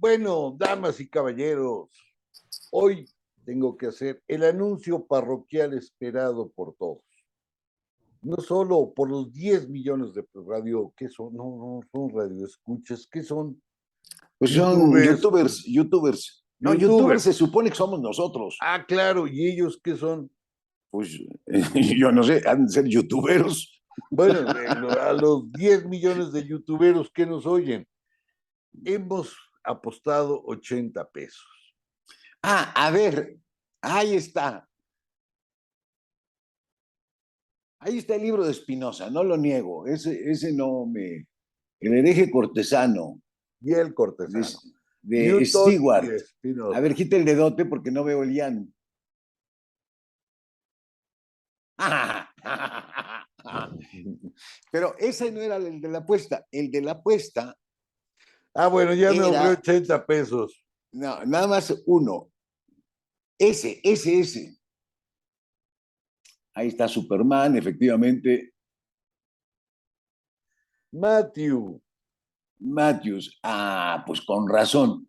Bueno, damas y caballeros, hoy tengo que hacer el anuncio parroquial esperado por todos. No solo por los 10 millones de radio, ¿qué son? No son radioescuchas, ¿qué son? Pues son Youtubers. youtubers. No, youtubers se supone que somos nosotros. Ah, claro, ¿y ellos qué son? Pues yo no sé, han de ser youtuberos. Bueno, a los 10 millones de youtuberos que nos oyen, hemos apostado 80 pesos. Ah, a ver, ahí está. Ahí está el libro de Spinoza, no lo niego. Ese no me. El hereje cortesano. Y el cortesano. De Newton y Stewart. A ver, Spinoza. quita el dedote porque no veo el Ian. Pero ese no era el de la apuesta. El de la apuesta. Ah, bueno, ya me ahorré Era, 80 pesos. no, nada más uno. Ese. Ahí está Superman, efectivamente. Matthews. Ah, pues con razón.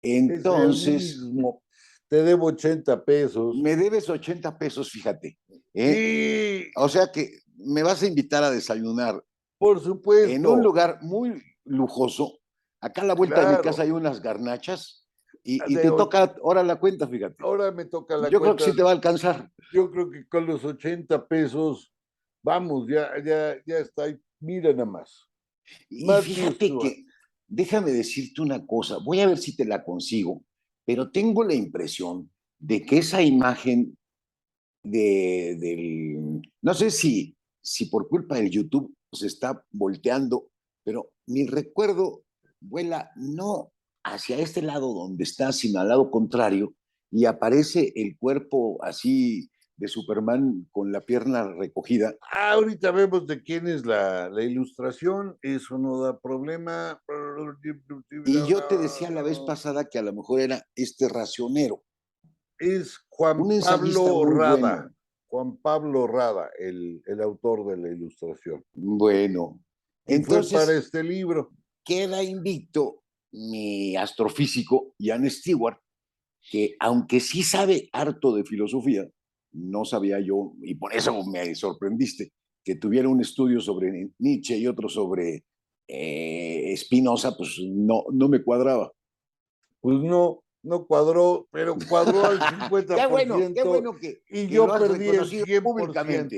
Entonces, Es el mismo. Te debo 80 pesos. me debes 80 pesos, fíjate. Sí, O sea que me vas a invitar a desayunar por en un supuesto. lugar muy lujoso. Acá a la vuelta de mi casa Claro. hay unas garnachas y te toca ahora la cuenta, fíjate. Ahora me toca la Yo creo que cuenta. sí te va a alcanzar. Yo creo que con los 80 pesos, vamos, ya está ahí. Mira nada más. Y Matthew fíjate Stewart. que, déjame decirte una cosa, voy a ver si te la consigo, pero tengo la impresión de que esa imagen no sé si por culpa del YouTube se está volteando, pero mi recuerdo vuela no hacia este lado donde está, sino al lado contrario, y aparece el cuerpo así de Superman con la pierna recogida. Ahorita vemos de quién es la ilustración. Eso no da problema. Y yo te decía la vez pasada que a lo mejor era este racionero, Es un Juan ensayista Pablo muy Rada. bueno. Juan Pablo Rada, el autor de la ilustración. Bueno, Y fue para entonces este libro. queda invicto mi astrofísico Ian Stewart, que aunque sí sabe harto de filosofía, no sabía yo, y por eso me sorprendiste, que tuviera un estudio sobre Nietzsche y otro sobre Spinoza, pues no me cuadraba. Pues no cuadró, pero cuadró al Qué 50% bueno y que lo yo has perdí el reconocido 100%. públicamente.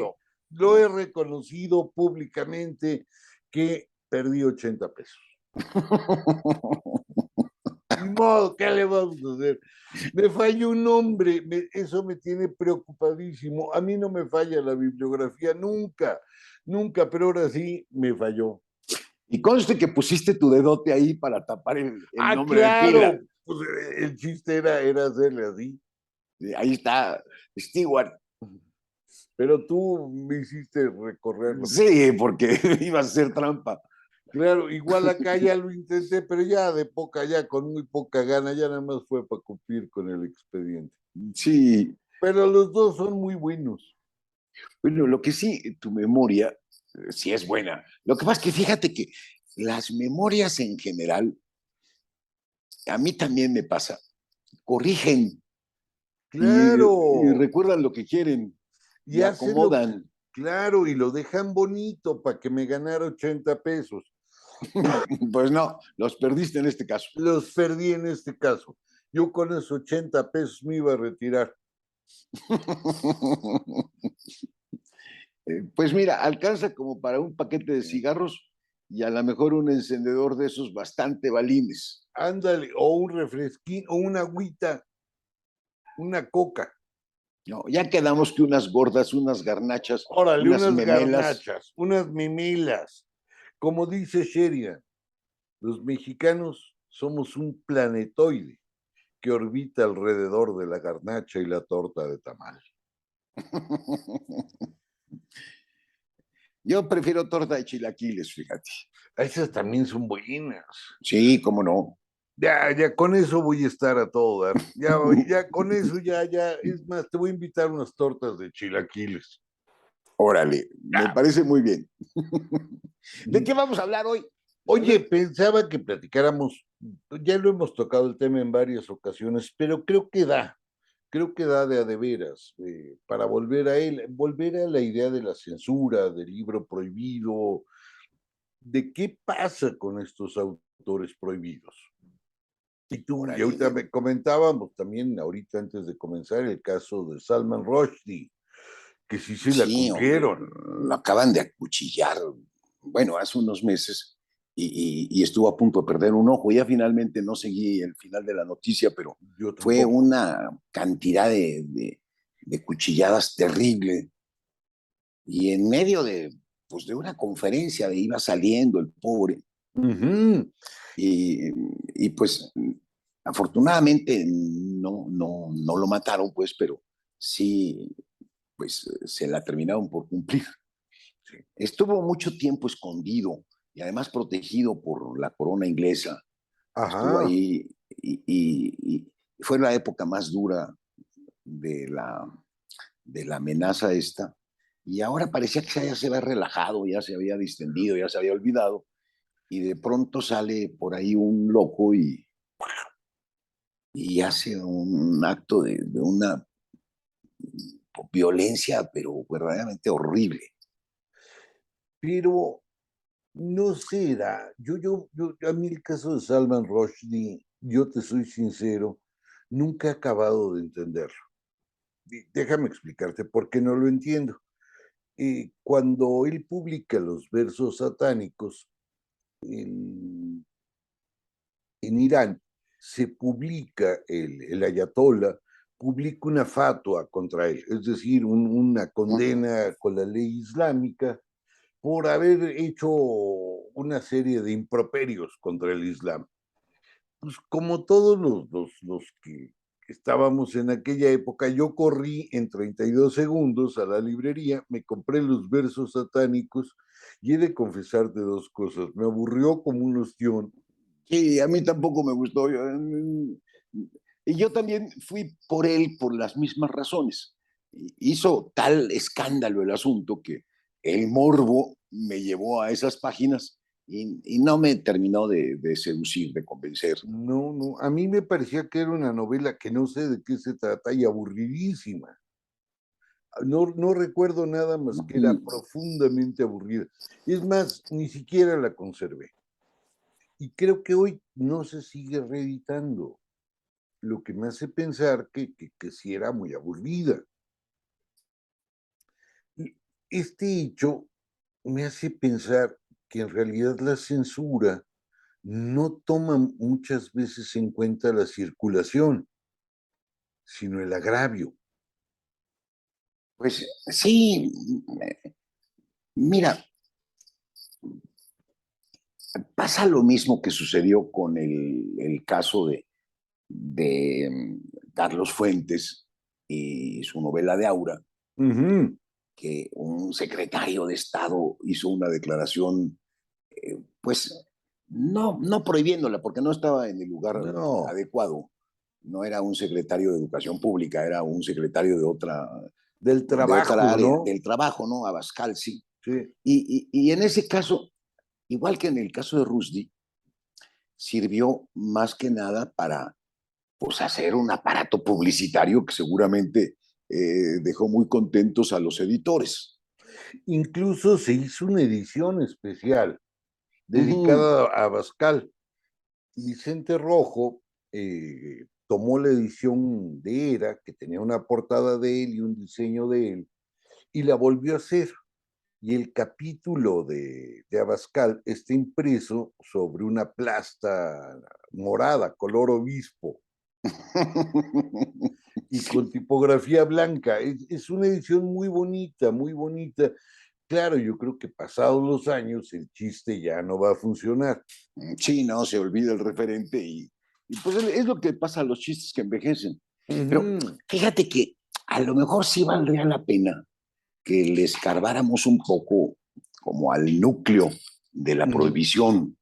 Lo he reconocido públicamente que perdí 80 pesos. Ni modo, ¿qué le vamos a hacer? Me falló un nombre, eso me tiene preocupadísimo. A mí no me falla la bibliografía, nunca, pero ahora sí me falló. Y conste que pusiste tu dedote ahí para tapar el Ah, nombre de pila. claro, pues el chiste era hacerle así. Ahí está Stewart. Pero tú me hiciste recorrerlo. Sí, porque iba a ser trampa. Claro, igual acá ya lo intenté, pero ya con muy poca gana, ya nada más fue para cumplir con el expediente. Sí. Pero los dos son muy buenos. Bueno, lo que sí, tu memoria sí es buena. Lo que pasa es que fíjate que las memorias en general, a mí también me pasa, corrigen y Claro, recuerdan lo que quieren y y hacen lo que, acomodan. claro, y lo dejan bonito para que me ganara 80 pesos. Pues no, los perdiste en este caso. Los perdí en este caso. Yo con esos 80 pesos me iba a retirar. Pues mira, alcanza como para un paquete de cigarros y a lo mejor un encendedor de esos bastante balines. Ándale, o un refresquín, o una agüita, una coca. No, ya quedamos que unas gordas, unas garnachas, Órale, unas unas memelas. garnachas, unas mimilas. Como dice Sheridan, los mexicanos somos un planetoide que orbita alrededor de la garnacha y la torta de tamal. Yo prefiero torta de chilaquiles, fíjate. Esas también son buenas. Sí, cómo no. Ya con eso voy a estar a todo dar. Ya con eso, es más, te voy a invitar unas tortas de chilaquiles. Órale, me Ya. parece muy bien. ¿De qué vamos a hablar hoy? A Oye, ver, pensaba que platicáramos Ya lo hemos tocado el tema en varias ocasiones, pero creo que da de a de veras, para volver a él, volver a la idea de la censura, del libro prohibido, de qué pasa con estos autores prohibidos. Y Órale, ahorita me comentábamos también, ahorita antes de comenzar, el caso de Salman Rushdie, que sí se la sí, hombre, cumplieron. lo acaban de acuchillar, bueno, hace unos meses y estuvo a punto de perder un ojo. Ya finalmente no seguí el final de la noticia, pero Yo fue tampoco. una cantidad de cuchilladas terrible. Y en medio pues, de una conferencia, iba saliendo el pobre, Ujú. y, y pues afortunadamente no lo mataron, pues, pero sí, pues se la terminaron por cumplir. Sí. Estuvo mucho tiempo escondido y además protegido por la corona inglesa. Estuvo Ajá. ahí y fue la época más dura de de la amenaza esta. Y ahora parecía que ya se había relajado, ya se había distendido, ya se había olvidado. Y de pronto sale por ahí un loco y hace un acto de una violencia, pero verdaderamente horrible. Pero no será, a mí el caso de Salman Rushdie, yo te soy sincero, nunca he acabado de entenderlo. Déjame explicarte por qué no lo entiendo. Cuando él publica los versos satánicos en, en Irán, se publica, el ayatollah publica una fatua contra él, es decir, una condena con la ley islámica por haber hecho una serie de improperios contra el Islam. Pues como todos los que estábamos en aquella época, yo corrí en 32 segundos a la librería, me compré los versos satánicos y he de confesarte dos cosas. Me aburrió como un ostión. Sí, a mí tampoco me gustó. Y yo también fui por él por las mismas razones. Hizo tal escándalo el asunto que el morbo me llevó a esas páginas y no me terminó de seducir, de convencer. No, no, a mí me parecía que era una novela que no sé de qué se trata y aburridísima. No recuerdo nada más que era profundamente aburrida. Es más, ni siquiera la conservé. Y creo que hoy no se sigue reeditando, lo que me hace pensar que sí era muy aburrida. Este hecho me hace pensar que en realidad la censura no toma muchas veces en cuenta la circulación, sino el agravio. Pues sí, mira, pasa lo mismo que sucedió con el caso de Carlos Fuentes y su novela de Aura, Ujú. que un secretario de Estado hizo una declaración, pues no prohibiéndola, porque no estaba en el lugar No, adecuado. No era un secretario de Educación Pública, era un secretario del de otra trabajo, área, ¿no? del trabajo, ¿no? Abascal, sí. Sí. Y en ese caso, igual que en el caso de Rusdi, sirvió más que nada para pues, hacer un aparato publicitario que seguramente dejó muy contentos a los editores. Incluso se hizo una edición especial Uh -huh. dedicada a Abascal. Vicente Rojo tomó la edición de Era, que tenía una portada de él y un diseño de él, y la volvió a hacer. Y el capítulo de Abascal está impreso sobre una plasta morada, color obispo, y con tipografía blanca. Es una edición muy bonita, muy bonita. Claro, yo creo que pasados los años el chiste ya no va a funcionar. Sí, no, se olvida el referente y pues es lo que pasa a los chistes que envejecen. Pero Ujú. fíjate que a lo mejor sí valdría la pena que le escarbáramos un poco como al núcleo de la Ujú. prohibición.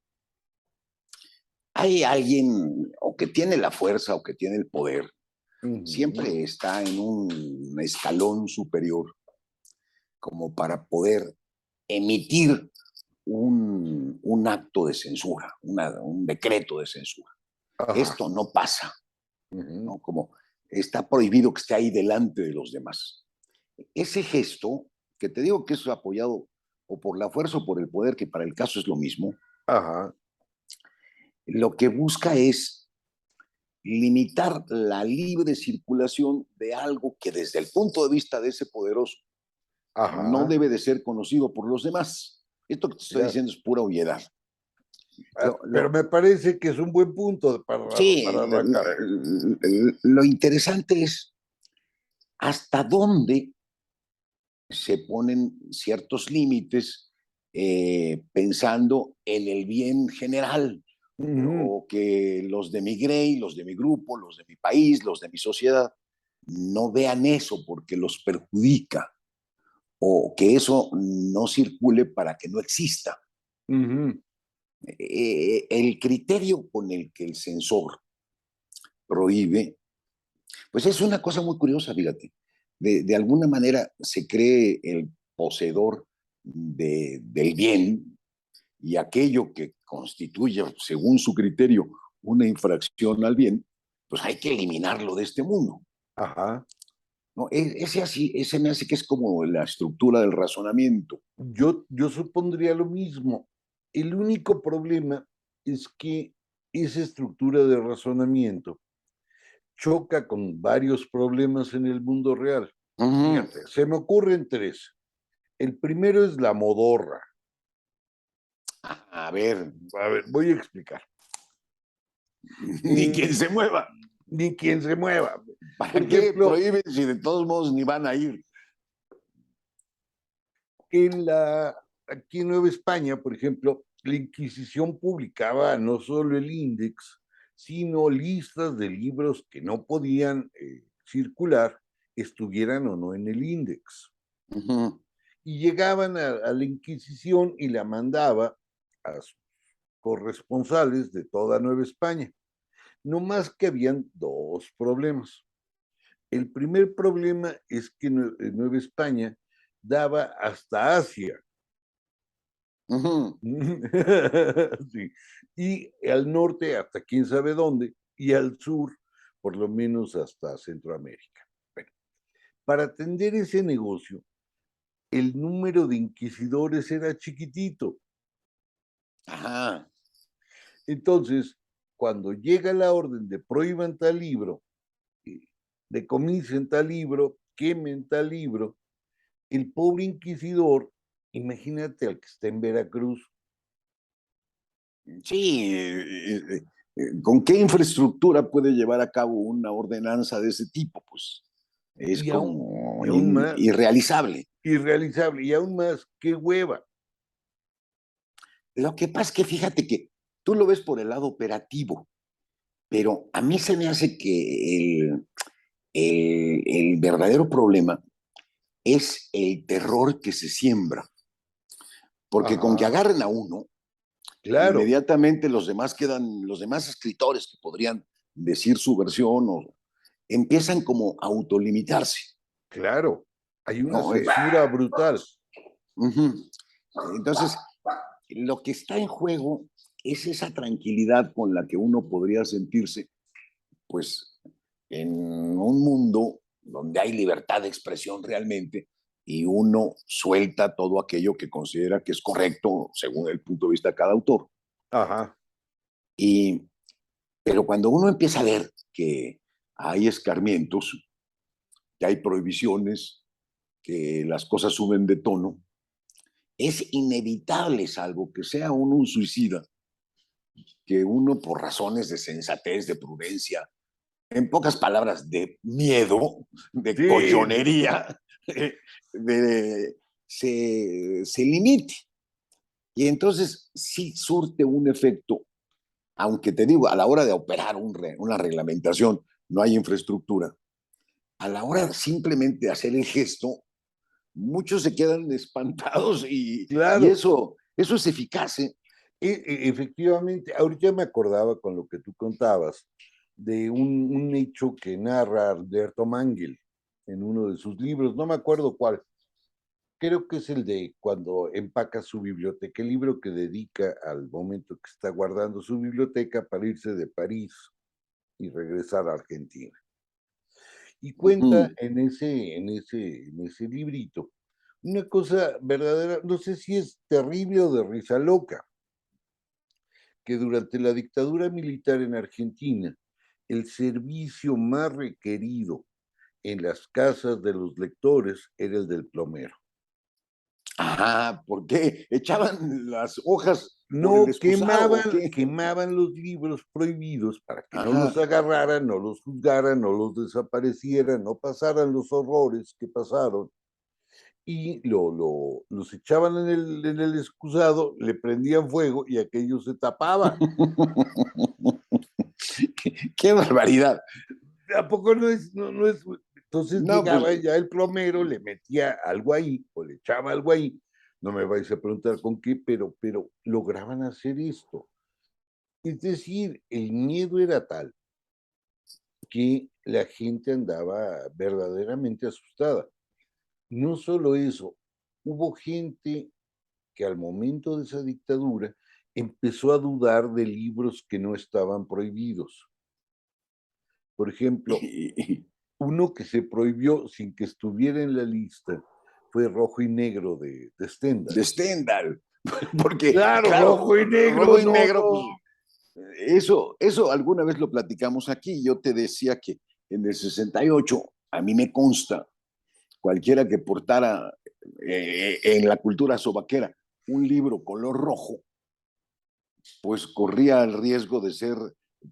Hay alguien o que tiene la fuerza o que tiene el poder, Ujú. siempre está en un escalón superior como para poder emitir un acto de censura, un decreto de censura. Ajá. Esto no pasa, Ujú. ¿no? Como está prohibido que esté ahí delante de los demás. Ese gesto, que te digo que es apoyado o por la fuerza o por el poder, que para el caso es lo mismo, Ajá. lo que busca es limitar la libre circulación de algo que desde el punto de vista de ese poderoso no Ajá. debe de ser conocido por los demás. Esto que te estoy Ya. diciendo es pura obviedad. Lo, Pero lo, me parece que es un buen punto sí, para arrancar. lo interesante es hasta dónde se ponen ciertos límites pensando en el bien general, Ujú. o que los de mi grey, los de mi grupo, los de mi país, los de mi sociedad, no vean eso porque los perjudica, o que eso no circule para que no exista. Ujú. El criterio con el que el censor prohíbe, pues es una cosa muy curiosa, fíjate. De alguna manera se cree el poseedor del bien, y aquello que constituye, según su criterio, una infracción al bien, pues hay que eliminarlo de este mundo. Ajá. ¿No? Ese me hace que es como la estructura del razonamiento. Yo supondría lo mismo. El único problema es que esa estructura de razonamiento choca con varios problemas en el mundo real. Uh -huh. Fíjate, se me ocurren tres. El primero es la modorra. A ver, A ver, voy a explicar. ni quien se mueva. Ni quien se mueva. Por ¿Para qué ejemplo, prohíben si de todos modos ni van a ir? aquí en Nueva España, por ejemplo, la Inquisición publicaba no solo el índex, sino listas de libros que no podían circular, estuvieran o no en el índex. Uh -huh. Y llegaban a la Inquisición y la mandaba a sus corresponsales de toda Nueva España. No más que habían dos problemas. El primer problema es que Nueva España daba hasta Asia. Uh -huh. Sí. Y al norte hasta quién sabe dónde, y al sur por lo menos hasta Centroamérica. Bueno, para atender ese negocio, el número de inquisidores era chiquitito. Ajá. Entonces, cuando llega la orden de prohíban tal libro, decomisen tal libro, quemen tal libro, el pobre inquisidor, imagínate al que está en Veracruz. Sí, ¿con qué infraestructura puede llevar a cabo una ordenanza de ese tipo? Pues es Y aún, como y aún más, irrealizable. irrealizable, y aún más, qué hueva. Lo que pasa es que fíjate que tú lo ves por el lado operativo, pero a mí se me hace que el verdadero problema es el terror que se siembra, porque con que Ajá, agarren a uno, claro, inmediatamente los demás escritores que podrían decir su versión o empiezan como a autolimitarse, claro. Hay una ¿no? censura brutal. Entonces, lo que está en juego es esa tranquilidad con la que uno podría sentirse, pues, en un mundo donde hay libertad de expresión realmente y uno suelta todo aquello que considera que es correcto según el punto de vista de cada autor. Ajá, Y, pero cuando uno empieza a ver que hay escarmientos, que hay prohibiciones, que las cosas suben de tono, es inevitable, salvo que sea uno un suicida, que uno por razones de sensatez, de prudencia, en pocas palabras, de miedo, de sí, collonería, se limite. Y entonces sí surte un efecto, aunque te digo, a la hora de operar una reglamentación no hay infraestructura. A la hora simplemente de hacer el gesto, muchos se quedan espantados y claro. eso es eficaz. ¿Eh? Efectivamente, ahorita me acordaba con lo que tú contabas de un hecho que narra Alberto Mangel en uno de sus libros, no me acuerdo cuál, Creo que es el de cuando empaca su biblioteca, el libro que dedica al momento que está guardando su biblioteca para irse de París y regresar a Argentina. Y cuenta Ujú. en ese librito una cosa verdadera, no sé si es terrible o de risa loca, que durante la dictadura militar en Argentina, el servicio más requerido en las casas de los lectores era el del plomero. Ajá, ¿por qué? ¿Echaban las hojas por el No, excusado o qué? quemaban los libros prohibidos para que no los Ajá. agarraran, no los juzgaran, no los desaparecieran, no pasaran los horrores que pasaron, y los echaban en el excusado, le prendían fuego y aquello se tapaba. Qué barbaridad. ¿A poco no es? No, no es. Entonces No, pues llegaba ya el plomero, le metía algo ahí, o le echaba algo ahí. No me vais a preguntar con qué, pero lograban hacer esto. Es decir, el miedo era tal que la gente andaba verdaderamente asustada. No solo eso, hubo gente que al momento de esa dictadura empezó a dudar de libros que no estaban prohibidos. Por ejemplo, uno que se prohibió sin que estuviera en la lista fue Rojo y Negro de Stendhal. de Stendhal, porque, Claro, claro, Rojo y Negro, rojo y no, negro, pues no. eso alguna vez lo platicamos aquí. Yo te decía que en el 68, a mí me consta, cualquiera que portara en la cultura sobaquera un libro color rojo, pues corría el riesgo de ser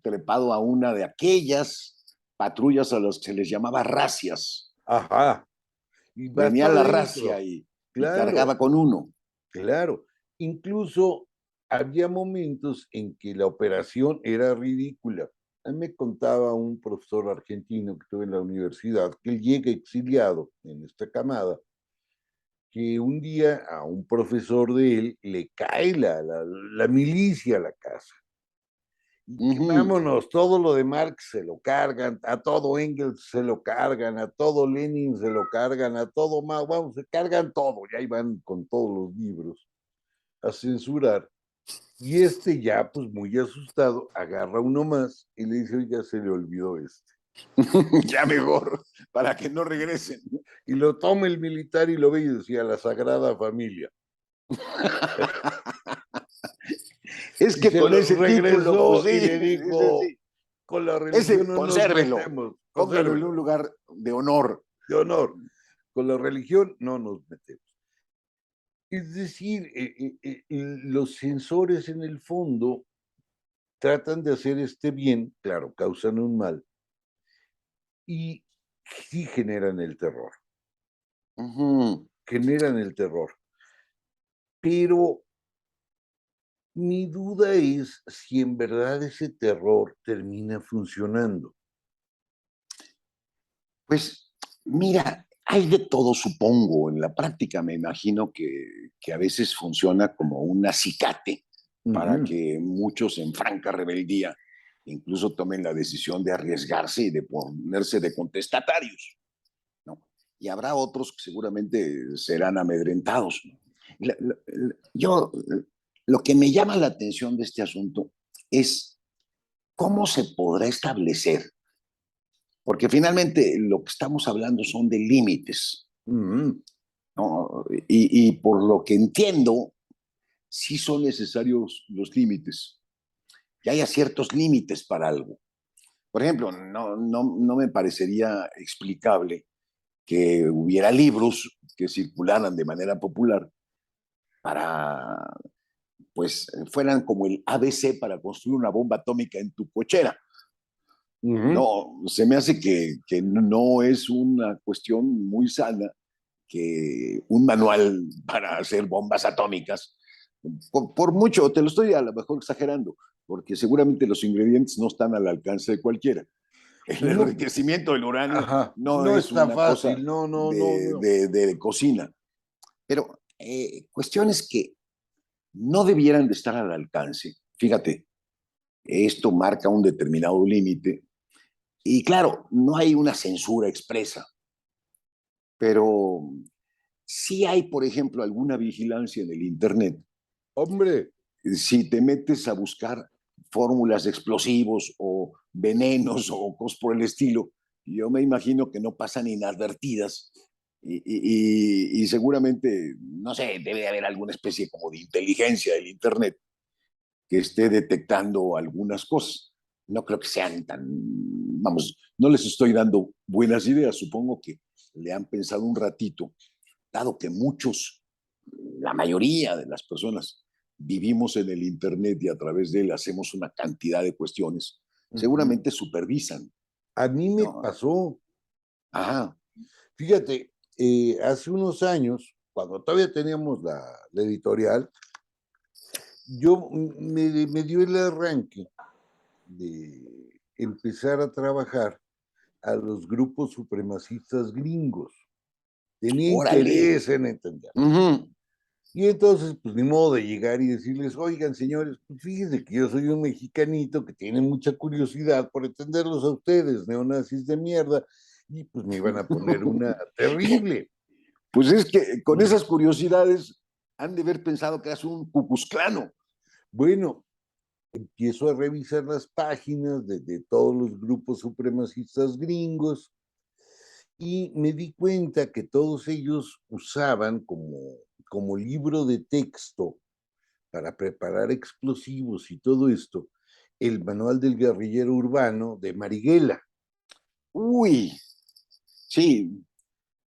trepado a una de aquellas patrullas a las que se les llamaba racias. Ajá, y va Venía hasta la racia adentro. y Claro, cargaba con uno. claro. Incluso había momentos en que la operación era ridícula. A mí me contaba un profesor argentino que tuve en la universidad, que él llega exiliado en esta camada, que un día a un profesor de él le cae la milicia a la casa. Y que Ujú. vámonos, todo lo de Marx se lo cargan, a todo Engels se lo cargan, a todo Lenin se lo cargan, a todo Mao, vamos, se cargan todo, ya iban con todos los libros a censurar. Y este ya, pues muy asustado, agarra uno más y le dice, oiga, se le olvidó este. Ya mejor, para que no regresen. Y lo toma el militar y lo ve y decía, la Sagrada Familia. Es Y que se con lo ese título, pues regresó y sí, le dijo, sí. con la religión Ese, no nos consérvelo, metemos, póngalo en un consérvelo, lugar de honor. de honor, con la religión no nos metemos. Es decir, los sensores en el fondo tratan de hacer este bien, claro, causan un mal, y sí Ujú. generan el terror. Pero mi duda es si en verdad ese terror termina funcionando. Pues mira, hay de todo, supongo. En la práctica me imagino que a veces funciona como un acicate para Ujú. que muchos en franca rebeldía incluso tomen la decisión de arriesgarse y de ponerse de contestatarios, ¿no? Y habrá otros que seguramente serán amedrentados, ¿no? Yo, lo que me llama la atención de este asunto es cómo se podrá establecer, porque finalmente lo que estamos hablando son de límites, Ujú. ¿no? Y por lo que entiendo, sí son necesarios los límites, que haya ciertos límites para algo. Por ejemplo, no me parecería explicable que hubiera libros que circularan de manera popular para, pues, fueran como el ABC para construir una bomba atómica en tu cochera. Ujú. No, se me hace que no es una cuestión muy sana que un manual para hacer bombas atómicas, por mucho, te lo estoy a lo mejor exagerando, porque seguramente los ingredientes no están al alcance de cualquiera. El No, enriquecimiento del uranio ajá, no no es está una cosa fácil, no, no, no, no. de cocina, pero cuestiones que no debieran de estar al alcance. Fíjate, esto marca un determinado límite y claro, no hay una censura expresa, pero sí hay, por ejemplo, alguna vigilancia en el Internet. Hombre, Si te metes a buscar fórmulas de explosivos o venenos o cosas por el estilo, yo me imagino que no pasan inadvertidas y seguramente, no sé, debe de haber alguna especie como de inteligencia del Internet que esté detectando algunas cosas. No creo que sean tan, vamos, no les estoy dando buenas ideas, supongo que le han pensado un ratito, dado que muchos, la mayoría de las personas vivimos en el Internet y a través de él hacemos una cantidad de cuestiones, seguramente supervisan, a mí me ¿no? pasó, Ajá. fíjate, hace unos años, cuando todavía teníamos la editorial, me dio el arranque de empezar a trabajar a los grupos supremacistas gringos. Tenía Órale. interés en entender. Uh-huh. Y entonces, pues ni modo de llegar y decirles, oigan, señores, pues fíjense que yo soy un mexicanito que tiene mucha curiosidad por entenderlos a ustedes, neonazis de mierda, y pues me iban a poner una terrible. Pues es que con esas curiosidades han de haber pensado que eras un cucuzclano. Bueno, empiezo a revisar las páginas de todos los grupos supremacistas gringos y me di cuenta que todos ellos usaban como libro de texto para preparar explosivos y todo esto, el manual del guerrillero urbano de Marighella. Uy, sí,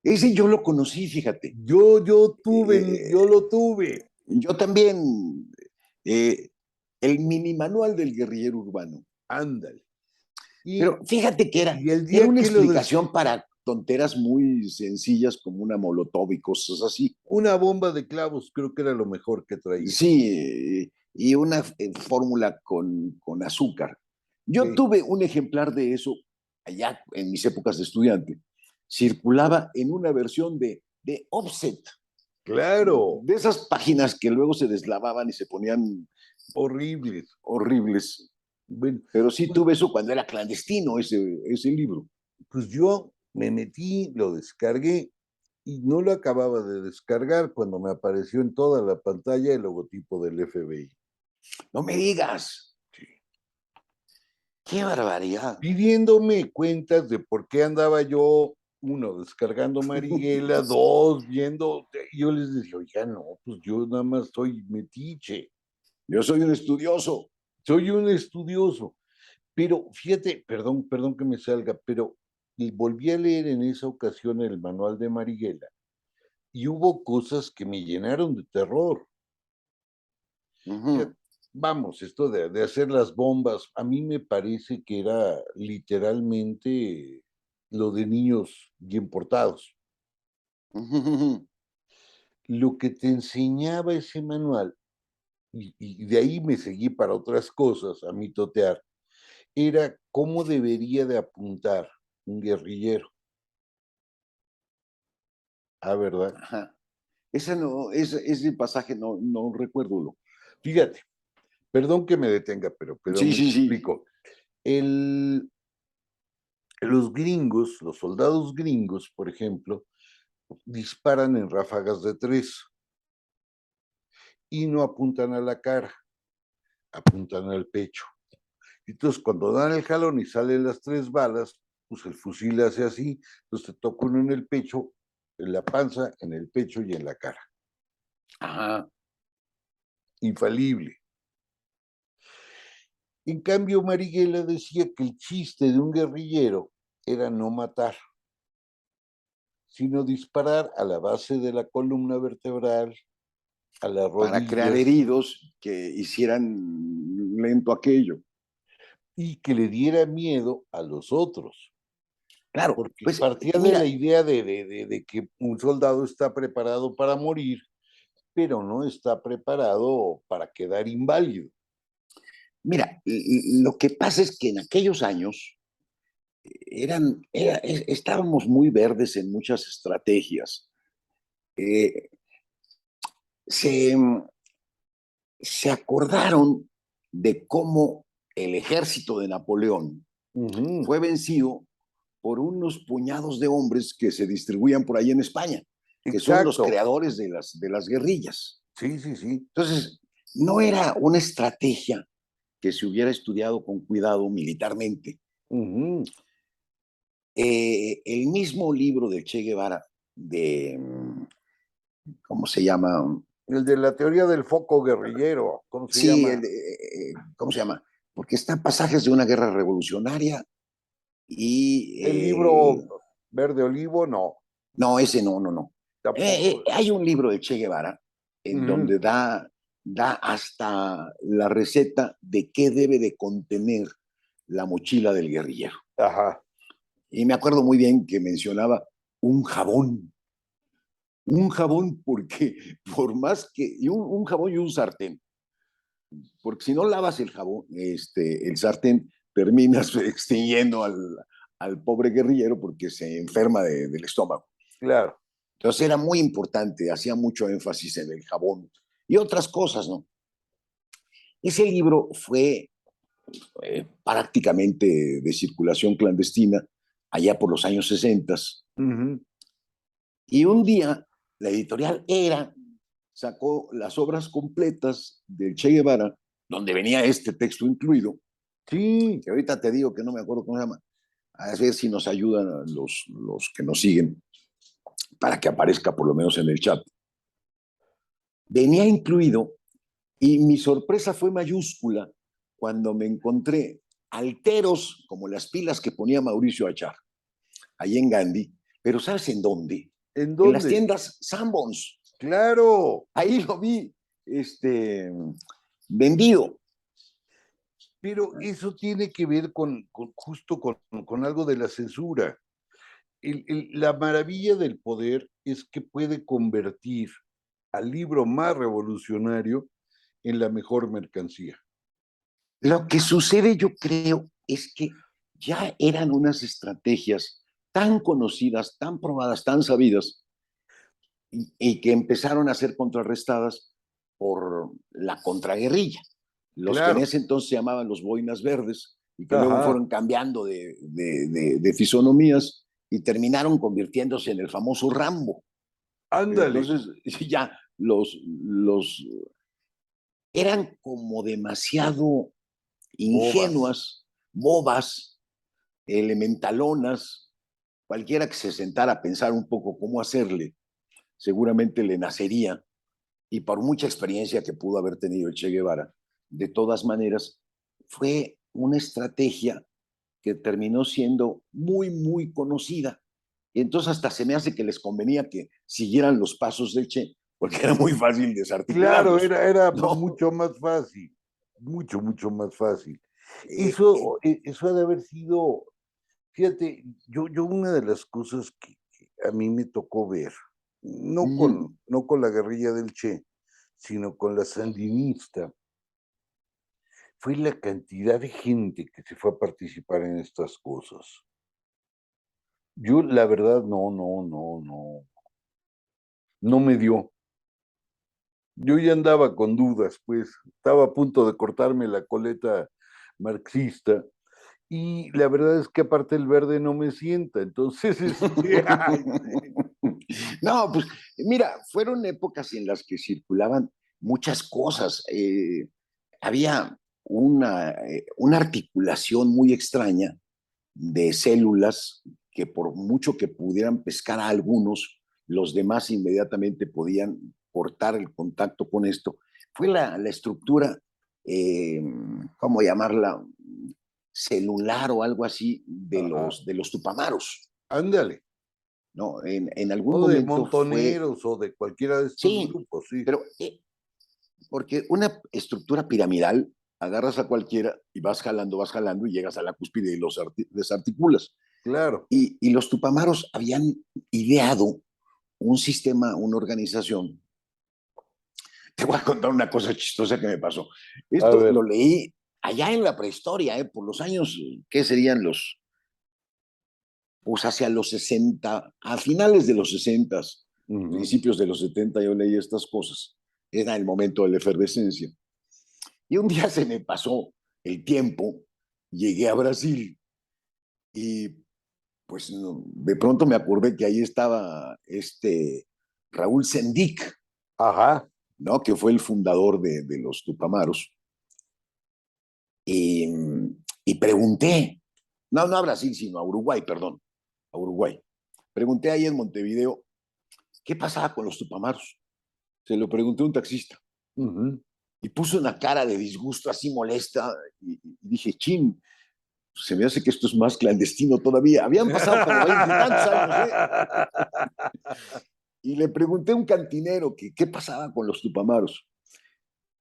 ese yo lo conocí, fíjate. Yo lo tuve. Yo también, eh, el mini manual del guerrillero urbano. Ándale. Pero fíjate que Y el era día una que explicación para tonteras muy sencillas como una molotov y cosas así. una bomba de clavos creo que era lo mejor que traía. Sí, y una fórmula con azúcar. Yo Sí, tuve un ejemplar de eso allá en mis épocas de estudiante. Circulaba en una versión de offset, claro, de esas páginas que luego se deslavaban y se ponían horribles. horribles. Bueno, Pero sí pues, tuve eso cuando era clandestino, ese libro. pues yo me metí, lo descargué y no lo acababa de descargar cuando me apareció en toda la pantalla el logotipo del FBI. No me digas. ¡Qué barbaridad! Pidiéndome cuentas de por qué andaba yo, uno, descargando Marighella, dos, viendo, y yo les decía, oiga, no, pues yo nada más soy metiche, Yo soy un estudioso. soy un estudioso, pero fíjate, perdón que me salga, pero volví a leer en esa ocasión el manual de Marighella y hubo cosas que me llenaron de terror. Uh-huh. Vamos, esto de hacer las bombas, a mí me parece que era literalmente lo de niños bien portados. Uh-huh. Lo que te enseñaba ese manual, y de ahí me seguí para otras cosas, a mitotear, era cómo debería de apuntar un guerrillero. Ah, ¿verdad? Ajá. Ese pasaje no recuerdo. Fíjate, perdón que me detenga, pero Sí, me sí, sí. explico. El, los gringos, los soldados gringos, por ejemplo, disparan en ráfagas de 3 y no apuntan a la cara, apuntan al pecho. Entonces, cuando dan el jalón y salen las 3 balas, pues el fusil hace así, entonces te toca uno en el pecho, en la panza, en el pecho y en la cara. Ajá. Infalible. En cambio, Marighella decía que el chiste de un guerrillero era no matar, sino disparar a la base de la columna vertebral, a las Para crear rodillas, heridos que hicieran lento aquello. y que le diera miedo a los otros. Claro, Porque pues partía de la mira, idea de que un soldado está preparado para morir, pero no está preparado para quedar inválido. mira, lo que pasa es que en aquellos años estábamos muy verdes en muchas estrategias. Eh, se, se acordaron de cómo el ejército de Napoleón Ujú. fue vencido por unos puñados de hombres que se distribuían por ahí en España. que son los Exacto. creadores de las guerrillas. Sí, sí, sí. Entonces, no era una estrategia que se hubiera estudiado con cuidado militarmente. Ujú. El mismo libro de Che Guevara, de, ¿cómo se llama? El de la teoría del foco guerrillero, ¿cómo se Sí, llama? ¿cómo se llama? Porque están pasajes de una guerra revolucionaria y... El libro Verde Olivo, no, no, ese no, no, no. tampoco. Hay un libro de Che Guevara en Ujú. donde da hasta la receta de qué debe de contener la mochila del guerrillero. Ajá. Y me acuerdo muy bien que mencionaba un jabón porque por más que, y un jabón y un sartén, porque si no lavas el jabón, el sartén, terminas extinguiendo al pobre guerrillero porque se enferma del estómago. Claro. Entonces era muy importante, hacía mucho énfasis en el jabón y otras cosas, ¿no? Ese libro fue prácticamente de circulación clandestina allá por los años 60. Ujú. Y un día la editorial Era sacó las obras completas del Che Guevara, donde venía este texto incluido, Sí, que ahorita te digo que no me acuerdo cómo se llama, a ver si nos ayudan los que nos siguen para que aparezca por lo menos en el chat. Venía incluido y mi sorpresa fue mayúscula cuando me encontré alteros como las pilas que ponía Mauricio Achar, ahí en Gandhi, pero ¿sabes en dónde? ¿en En las dónde? tiendas Sanborns. Claro, Ahí lo vi vendido. pero eso tiene que ver justo con algo de la censura. La maravilla del poder es que puede convertir al libro más revolucionario en la mejor mercancía. Lo que sucede, yo creo, es que ya eran unas estrategias tan conocidas, tan probadas, tan sabidas, y que empezaron a ser contrarrestadas por la contraguerrilla. Los que en Claro, ese entonces se llamaban los boinas verdes y que luego ajá, fueron cambiando de fisonomías y terminaron convirtiéndose en el famoso Rambo. ándale, Entonces ya los eran como demasiado bobas. ingenuas, bobas, elementalonas. Cualquiera que se sentara a pensar un poco cómo hacerle, seguramente le nacería. Y por mucha experiencia que pudo haber tenido el Che Guevara, de todas maneras, fue una estrategia que terminó siendo muy, muy conocida. Y entonces hasta se me hace que les convenía que siguieran los pasos del Che, porque era muy fácil Claro, desarticularlos, era ¿no? mucho más fácil, mucho, mucho más fácil. Eh, eh, Eso ha de haber sido, fíjate, yo una de las cosas que a mí me tocó ver, no con la guerrilla del Che, sino con la sandinista, fue la cantidad de gente que se fue a participar en estas cosas. Yo, la verdad, no me dio. Yo ya andaba con dudas, pues, estaba a punto de cortarme la coleta marxista y la verdad es que aparte el verde no me sienta, entonces, ay, sí, No, pues mira, fueron épocas en las que circulaban muchas cosas. Había una articulación muy extraña de células que por mucho que pudieran pescar a algunos, los demás inmediatamente podían cortar el contacto con esto. Fue la estructura, eh, ¿cómo llamarla? Celular o algo así ajá, de los tupamaros, ándale, ¿no? En algún o de momento fue, montoneros o de cualquiera de estos sí, grupos, sí, pero porque una estructura piramidal, agarras a cualquiera y vas jalando y llegas a la cúspide y los desarticulas. claro, Y los tupamaros habían ideado un sistema, una organización. Te voy a contar una cosa chistosa que me pasó. a Esto lo ver, leí allá en la prehistoria, por los años, ¿qué serían los? Pues hacia los 60, a finales de los 60, ujú, principios de los 70, yo leí estas cosas. Era el momento de la efervescencia. Y un día se me pasó el tiempo, llegué a Brasil y pues no, de pronto me acordé que ahí estaba Raúl Sendic, Ajá. ¿no? Que fue el fundador de los Tupamaros. Y, y pregunté, no a Brasil, sino a Uruguay, perdón, a Uruguay. Pregunté ahí en Montevideo, ¿qué pasaba con los Tupamaros? Se lo pregunté a un taxista. Uh-huh. Y puso una cara de disgusto así molesta. Y dije, chin, se me hace que esto es más clandestino todavía. Habían pasado como 20 y tantos años, ¿eh? Y le pregunté a un cantinero que qué pasaba con los Tupamaros.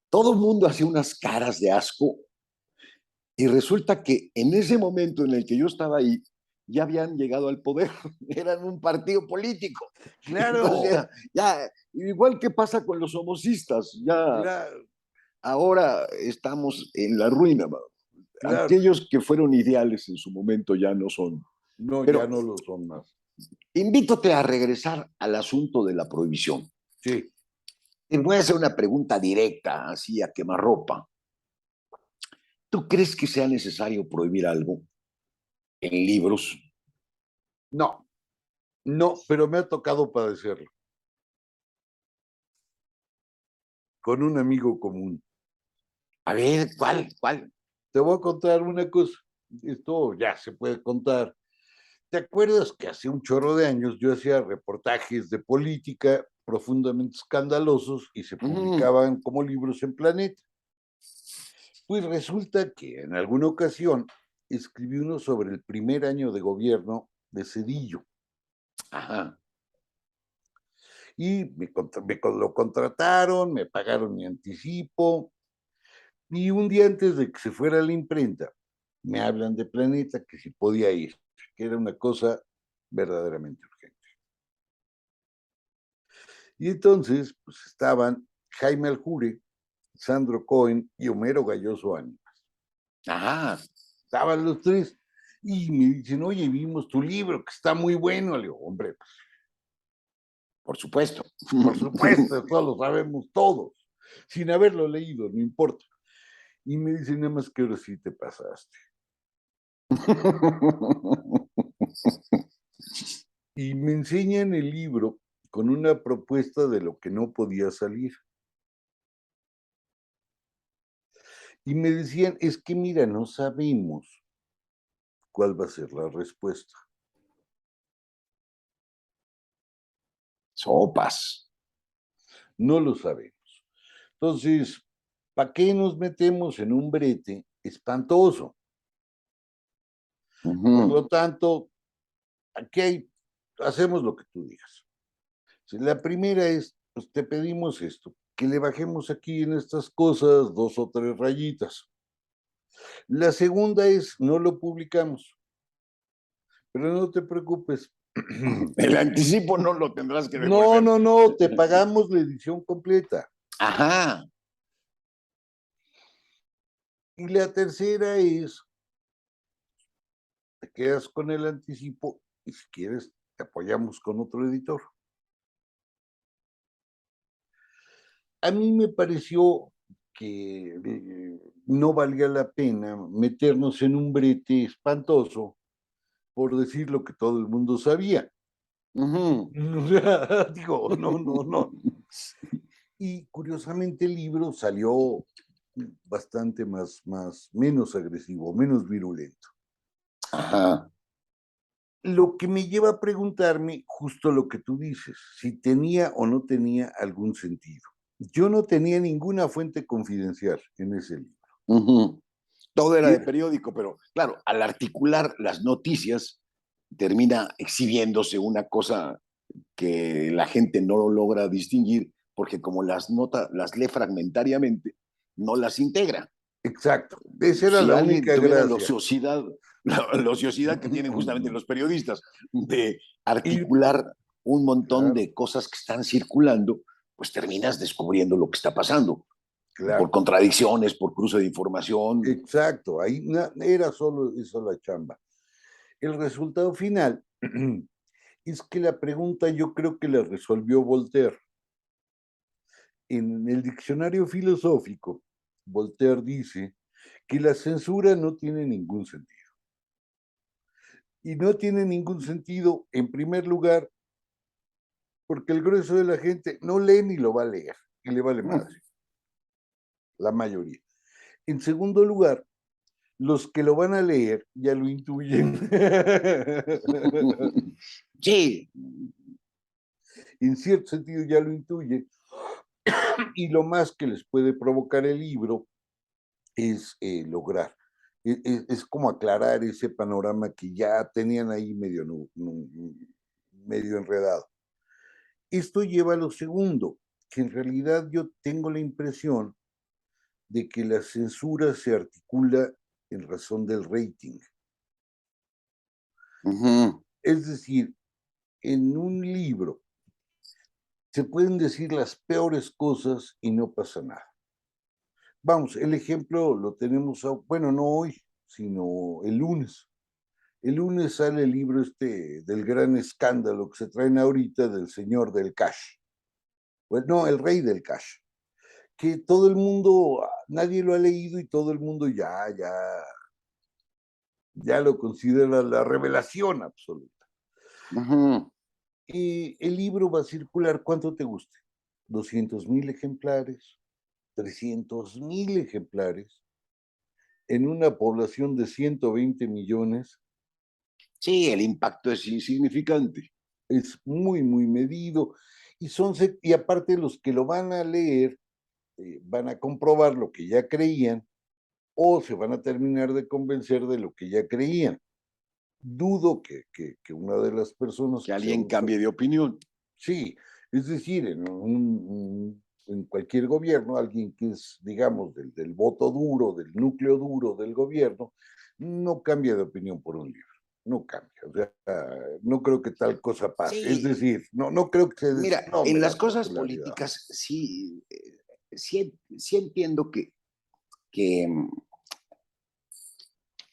Todo el mundo hacía unas caras de asco y resulta que en ese momento en el que yo estaba ahí, ya habían llegado al poder, eran un partido político. Claro, Entonces, ya, igual que pasa con los homocistas, ya claro, ahora estamos en la ruina. claro. Aquellos que fueron ideales en su momento ya no son. No, ya Pero no lo son más. invítote a regresar al asunto de la prohibición. Sí. Te voy a hacer una pregunta directa, así a quemarropa. ¿Tú crees que sea necesario prohibir algo en libros? No, no, pero me ha tocado padecerlo con un amigo común. A ver, ¿cuál? Te voy a contar una cosa. Esto ya se puede contar. ¿Te acuerdas que hace un chorro de años yo hacía reportajes de política profundamente escandalosos y se publicaban como libros en Planeta? Pues resulta que en alguna ocasión escribí uno sobre el primer año de gobierno de Cedillo. Ajá. Y lo contrataron, me pagaron mi anticipo. Y un día antes de que se fuera a la imprenta, me hablan de Planeta que si podía ir, que era una cosa verdaderamente urgente. Y entonces, pues estaban Jaime Aljure, Sandro Cohen y Homero Galloso Ánimas. Ajá. Estaban los tres y me dicen, oye, vimos tu libro, que está muy bueno. Le digo, hombre, pues, Por supuesto. por supuesto, eso lo sabemos todos, sin haberlo leído, no importa. Y me dicen, nada más que ahora sí te pasaste. Y me enseñan el libro con una propuesta de lo que no podía salir. Y me decían, es que mira, no sabemos cuál va a ser la respuesta. Sopas. No lo sabemos. Entonces, ¿para qué nos metemos en un brete espantoso? Por lo tanto, aquí hacemos lo que tú digas. Si la primera es, pues te pedimos esto, que le bajemos aquí en estas cosas 2 o 3 rayitas. La segunda es, no lo publicamos, pero no te preocupes. El anticipo no lo tendrás que No, devolver. no, no, te pagamos la edición completa. Ajá. Y la tercera es, te quedas con el anticipo y si quieres, te apoyamos con otro editor. A mí me pareció que no valía la pena meternos en un brete espantoso por decir lo que todo el mundo sabía. Digo, no, no, no. Y curiosamente el libro salió bastante menos agresivo, menos virulento. Ajá. Lo que me lleva a preguntarme justo lo que tú dices, si tenía o no tenía algún sentido. Yo no tenía ninguna fuente confidencial en ese libro. Todo era Y, de periódico, pero claro, al articular las noticias termina exhibiéndose una cosa que la gente no logra distinguir porque como las nota, las lee fragmentariamente, no las integra. exacto, esa era Si la alguien única tuviera la gracia. ociosidad, la ociosidad que tienen justamente los periodistas de Y, articular un montón claro, de cosas que están circulando, pues terminas descubriendo lo que está pasando por claro, contradicciones, por cruce de información. exacto, ahí era solo eso la chamba. El resultado final es que la pregunta yo creo que la resolvió Voltaire. En el diccionario filosófico, Voltaire dice que la censura no tiene ningún sentido. Y no tiene ningún sentido, en primer lugar, porque el grueso de la gente no lee ni lo va a leer, y le vale madre, la mayoría. En segundo lugar, los que lo van a leer ya lo intuyen. Sí. En cierto sentido ya lo intuyen. Y lo más que les puede provocar el libro es lograr. Es como aclarar ese panorama que ya tenían ahí medio enredado. Esto lleva a lo segundo, que en realidad yo tengo la impresión de que la censura se articula en razón del rating. Es decir, en un libro se pueden decir las peores cosas y no pasa nada. Vamos, el ejemplo lo tenemos, bueno, no hoy, sino el lunes. El lunes sale el libro del gran escándalo que se traen ahorita del señor del cash. Pues no, el rey del cash. Que todo el mundo, nadie lo ha leído y todo el mundo ya lo considera la revelación absoluta. Y el libro va a circular, ¿cuánto te guste? 200,000 ejemplares, 300,000 ejemplares, en una población de 120 millones. Sí, el impacto es insignificante. Es muy, muy medido. Y aparte los que lo van a leer van a comprobar lo que ya creían o se van a terminar de convencer de lo que ya creían. Dudo que una de las personas Que alguien cambie de opinión. Sí, es decir, en cualquier gobierno, alguien que es, digamos, del voto duro, del núcleo duro del gobierno, no cambia de opinión por un libro, no cambia. O sea, no creo que tal cosa pase. Es Sí, decir, no creo que se mira, desplome en la las cosas popularidad. políticas sí, sí entiendo que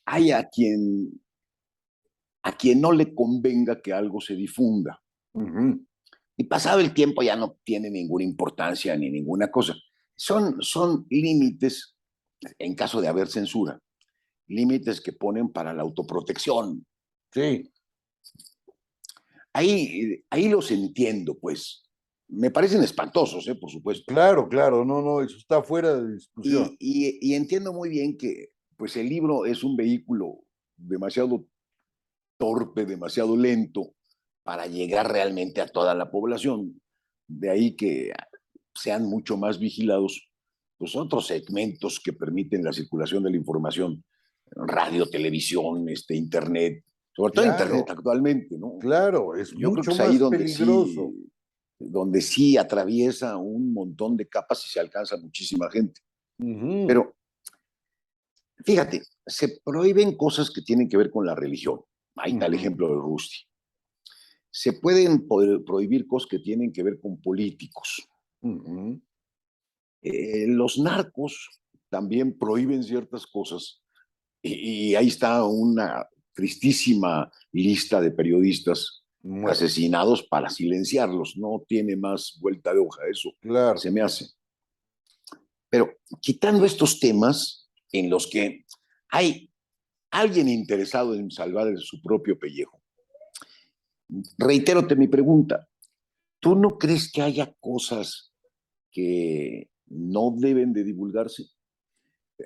hay a quien no le convenga que algo se difunda. Ujú. Y pasado el tiempo ya no tiene ninguna importancia ni ninguna cosa. Son límites, en caso de haber censura, límites que ponen para la autoprotección. Sí, Ahí los entiendo, pues. Me parecen espantosos, por supuesto. claro, no, eso está fuera de discusión. Y entiendo muy bien que pues el libro es un vehículo demasiado torpe, demasiado lento para llegar realmente a toda la población. De ahí que sean mucho más vigilados pues, otros segmentos que permiten la circulación de la información, radio, televisión, internet, sobre todo internet Claro, actualmente, ¿no? claro, es Yo creo que mucho es ahí más peligroso. donde sí atraviesa un montón de capas y se alcanza muchísima gente. Ujú. Pero fíjate, se prohíben cosas que tienen que ver con la religión. Ahí está el Ujú. ejemplo de Rusty. Se pueden prohibir cosas que tienen que ver con políticos. Ujú. Los narcos también prohíben ciertas cosas y ahí está una tristísima lista de periodistas Muertos, asesinados para silenciarlos. No tiene más vuelta de hoja eso, claro. se me hace. Pero quitando estos temas en los que hay alguien interesado en salvar su propio pellejo, reiterote mi pregunta, ¿tú no crees que haya cosas que no deben de divulgarse?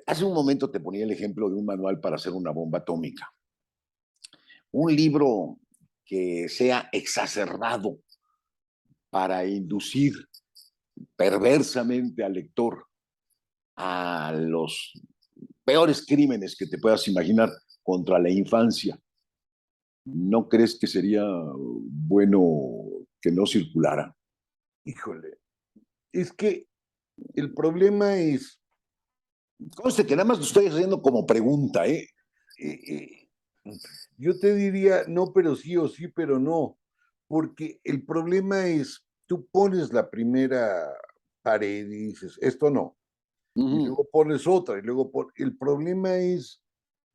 Hace un momento te ponía el ejemplo de un manual para hacer una bomba atómica. Un libro que sea exacerbado para inducir perversamente al lector a los peores crímenes que te puedas imaginar contra la infancia. ¿No crees que sería bueno que no circulara? Híjole, es que el problema es, Conste que nada más lo estoy haciendo como pregunta, ¿eh? eh, yo te diría no, pero sí o sí, pero no, porque el problema es, tú pones la primera pared y dices, esto no, Uh y -huh. luego pones otra, y luego el problema es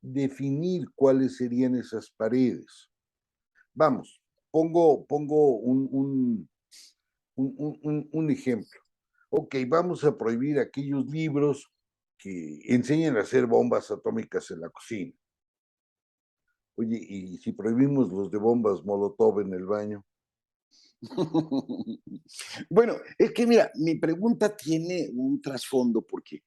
definir cuáles serían esas paredes. Vamos, pongo un ejemplo. Ok, vamos a prohibir aquellos libros que enseñan a hacer bombas atómicas en la cocina. Oye, ¿y si prohibimos los de bombas Molotov en el baño? Bueno, es que mira, mi pregunta tiene un trasfondo porque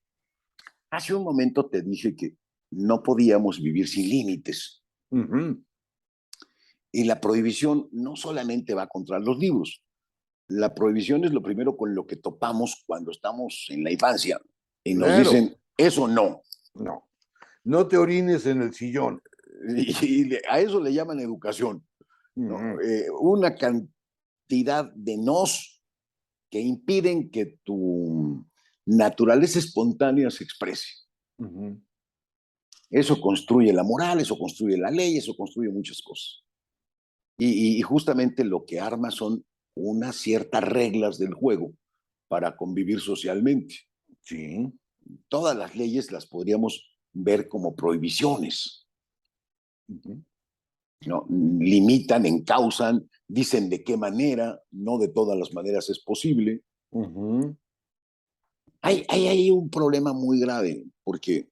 hace un momento te dije que no podíamos vivir sin límites. Ujú. Y la prohibición no solamente va contra los libros. La prohibición es lo primero con lo que topamos cuando estamos en la infancia y nos Claro, dicen, eso no. no. No te orines en el sillón. Y a eso le llaman educación, ¿no? Ujú, Una cantidad de nos que impiden que tu naturaleza espontánea se exprese. ujú. Eso construye la moral, eso construye la ley, eso construye muchas cosas. Y justamente lo que arma son unas ciertas reglas del juego para convivir socialmente. Sí. Todas las leyes las podríamos ver como prohibiciones, Ujú, ¿no? Limitan, encausan, dicen de qué manera, no de todas las maneras es posible. ujú. Hay un problema muy grave, porque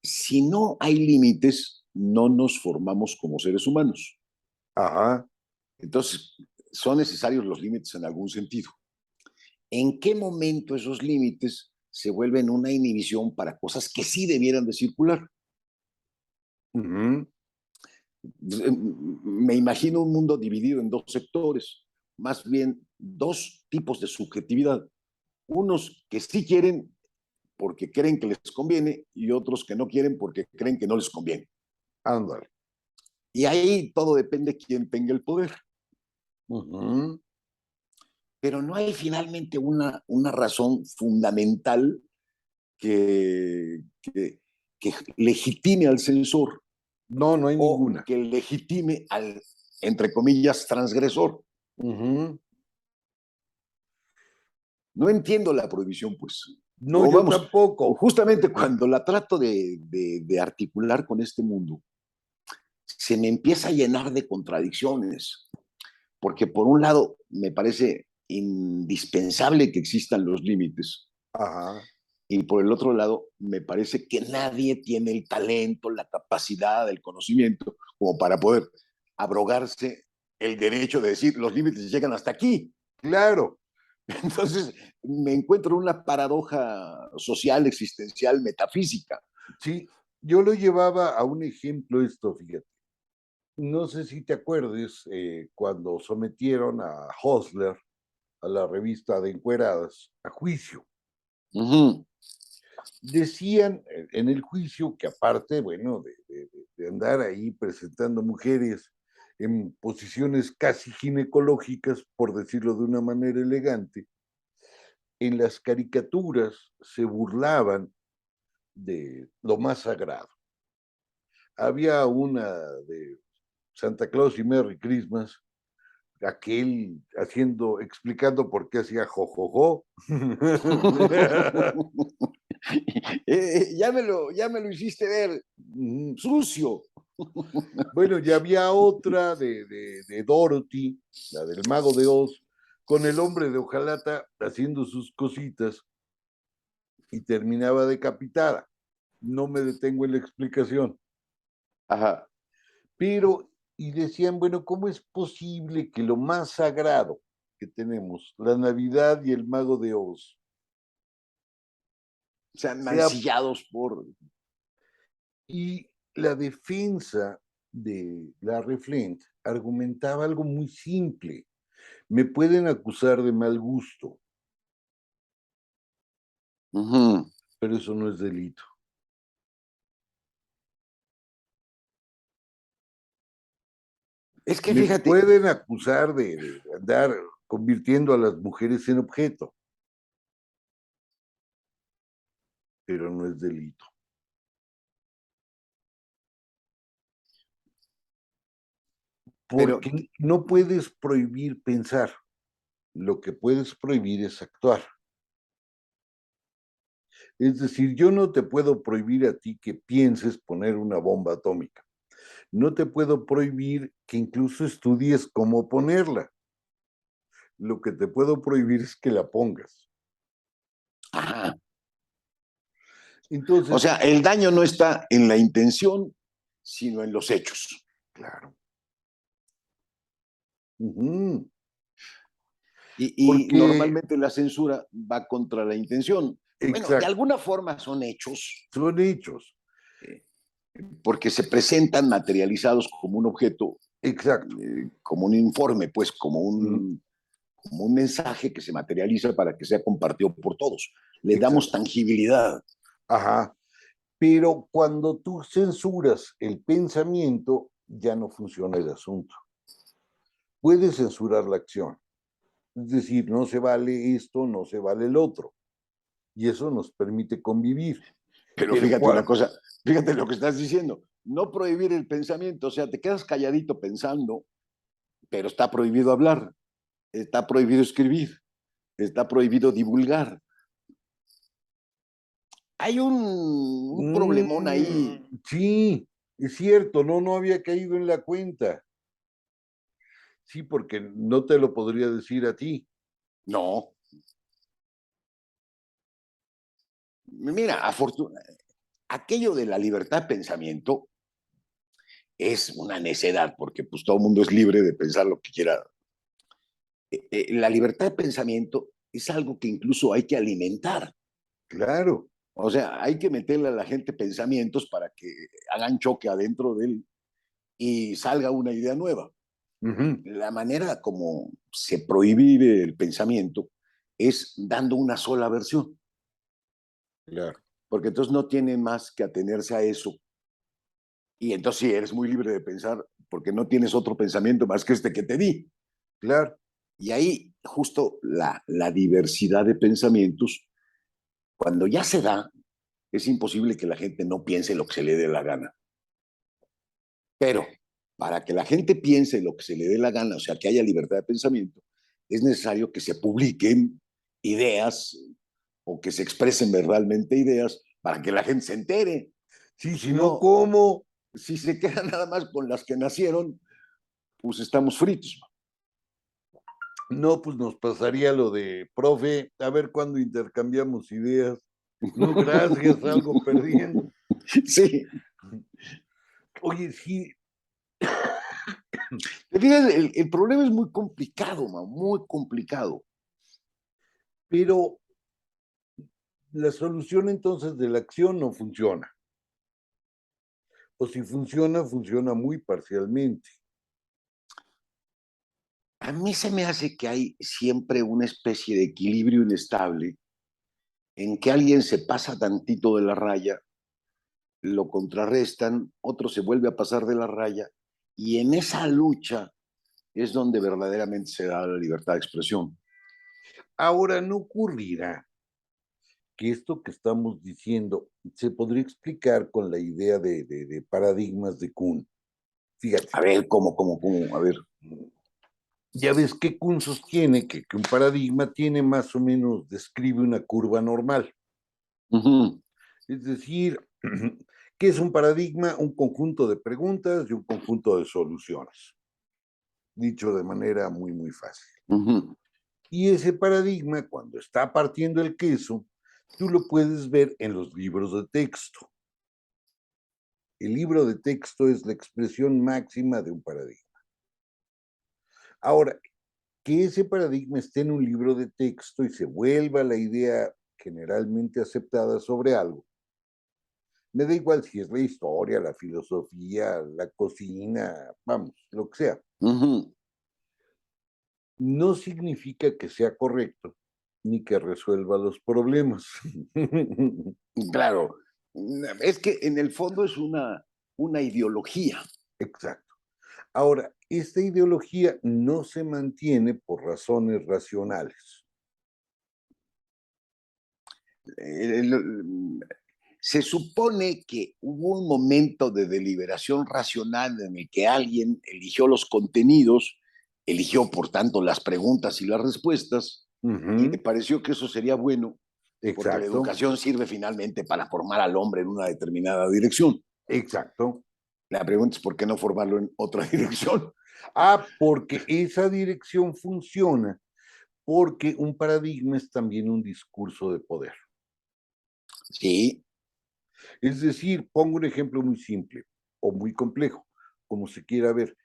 si no hay límites, no nos formamos como seres humanos. Ajá. Entonces, son necesarios los límites en algún sentido. ¿En qué momento esos límites se vuelven una inhibición para cosas que sí debieran de circular? Ujú. Me imagino un mundo dividido en dos sectores, más bien dos tipos de subjetividad. Unos que sí quieren porque creen que les conviene y otros que no quieren porque creen que no les conviene. Ándale. Y ahí todo depende de quién tenga el poder. Ujú. Pero no hay finalmente una razón fundamental que legitime al censor No, no hay o ninguna. que legitime al, entre comillas, transgresor. Ujú. No entiendo la prohibición, pues. No, O yo vamos, tampoco. justamente cuando la trato de articular con este mundo, se me empieza a llenar de contradicciones, porque por un lado me parece indispensable que existan los límites, Ajá. y por el otro lado me parece que nadie tiene el talento, la capacidad, el conocimiento como para poder abrogarse el derecho de decir los límites llegan hasta aquí. Claro. Entonces me encuentro en una paradoja social, existencial, metafísica. Sí, yo lo llevaba a un ejemplo esto, fíjate. No sé si te acuerdes cuando sometieron a Hostler, a la revista de encueradas, a juicio. Uh -huh. Decían en el juicio que aparte, bueno, de andar ahí presentando mujeres en posiciones casi ginecológicas, por decirlo de una manera elegante, en las caricaturas se burlaban de lo más sagrado. Había una de Santa Claus y Merry Christmas, aquel haciendo, explicando por qué hacía jojojo. Ya me lo hiciste ver, sucio. Bueno, ya había otra de Dorothy, la del Mago de Oz, con el hombre de hojalata haciendo sus cositas y terminaba decapitada. No me detengo en la explicación. Ajá. Pero, y decían, bueno, ¿cómo es posible que lo más sagrado que tenemos, la Navidad y el Mago de Oz, Sean sea... mancillados por... Y la defensa de Larry Flint argumentaba algo muy simple. Me pueden acusar de mal gusto, Uh -huh. pero eso no es delito. Es que Me fíjate, pueden acusar de andar convirtiendo a las mujeres en objeto, pero no es delito. pero Porque no puedes prohibir pensar, lo que puedes prohibir es actuar. Es decir, yo no te puedo prohibir a ti que pienses poner una bomba atómica. No te puedo prohibir que incluso estudies cómo ponerla. Lo que te puedo prohibir es que la pongas. ajá. O Entonces, sea, el daño no está en la intención, sino en los hechos. claro, Ujú. Y Porque, normalmente la censura va contra la intención. Bueno, de exacto, alguna forma son hechos, son hechos, eh, porque se presentan materializados como un objeto, exacto. como un informe, pues Ujú. como un mensaje que se materializa para que sea compartido por todos. Le damos Exacto. tangibilidad. Ajá. Pero cuando tú censuras el pensamiento, ya no funciona el asunto. Puedes censurar la acción. Es decir, no se vale esto, no se vale el otro. Y eso nos permite convivir. Pero Pero fíjate una cosa, fíjate lo que estás diciendo. No prohibir el pensamiento, o sea, te quedas calladito pensando, pero está prohibido hablar, está prohibido escribir, está prohibido divulgar. Hay un problemón ahí. sí, es cierto, no había caído en la cuenta. Sí, porque no te lo podría decir a ti. No, mira, aquello de la libertad de pensamiento es una necedad, porque pues todo el mundo es libre de pensar lo que quiera. La libertad de pensamiento es algo que incluso hay que alimentar. Claro. O sea, hay que meterle a la gente pensamientos para que hagan choque adentro de él y salga una idea nueva. Ujú. La manera como se prohíbe el pensamiento es dando una sola versión, Claro, porque entonces no tienen más que atenerse a eso. Y entonces sí, eres muy libre de pensar porque no tienes otro pensamiento más que este que te di. claro. Y ahí justo la diversidad de pensamientos, cuando ya se da, es imposible que la gente no piense lo que se le dé la gana. Pero para que la gente piense lo que se le dé la gana, o sea, que haya libertad de pensamiento, es necesario que se publiquen ideas o que se expresen verbalmente ideas para que la gente se entere. Sí, Si si no, no, ¿cómo? si se queda nada más con las que nacieron, pues estamos fritos. No, pues nos pasaría lo de, profe, a ver cuándo intercambiamos ideas. No, gracias, algo perdiendo. Sí. Oye, sí, Fíjate, el problema es muy complicado, man, muy complicado. pero la solución entonces de la acción no funciona. O si funciona, funciona muy parcialmente. A mí se me hace que hay siempre una especie de equilibrio inestable en que alguien se pasa tantito de la raya, lo contrarrestan, otro se vuelve a pasar de la raya, y en esa lucha es donde verdaderamente se da la libertad de expresión. Ahora, no ocurrirá que esto que estamos diciendo se podría explicar con la idea de paradigmas de Kuhn. Fíjate, A ver, ¿cómo? A ver. ya ves que Kuhn sostiene que un paradigma tiene más o menos, describe una curva normal. Ujú, Es decir, ¿qué es un paradigma? Un conjunto de preguntas y un conjunto de soluciones, dicho de manera muy fácil. ujú. Y ese paradigma, cuando está partiendo el queso, tú lo puedes ver en los libros de texto. El libro de texto es la expresión máxima de un paradigma. Ahora, que ese paradigma esté en un libro de texto y se vuelva la idea generalmente aceptada sobre algo, me da igual si es la historia, la filosofía, la cocina, vamos, lo que sea. Ujú. No significa que sea correcto ni que resuelva los problemas. Claro, es que en el fondo es una ideología. Exacto. Ahora, esta ideología no se mantiene por razones racionales. Se supone que hubo un momento de deliberación racional en el que alguien eligió los contenidos, eligió por tanto las preguntas y las respuestas, y le Ujú. pareció que eso sería bueno porque la Exacto, educación sirve finalmente para formar al hombre en una determinada dirección. exacto. La pregunta es por qué no formarlo en otra dirección. Ah, porque esa dirección funciona, porque un paradigma es también un discurso de poder. Sí. Es decir, pongo un ejemplo muy simple o muy complejo, como se quiera ver.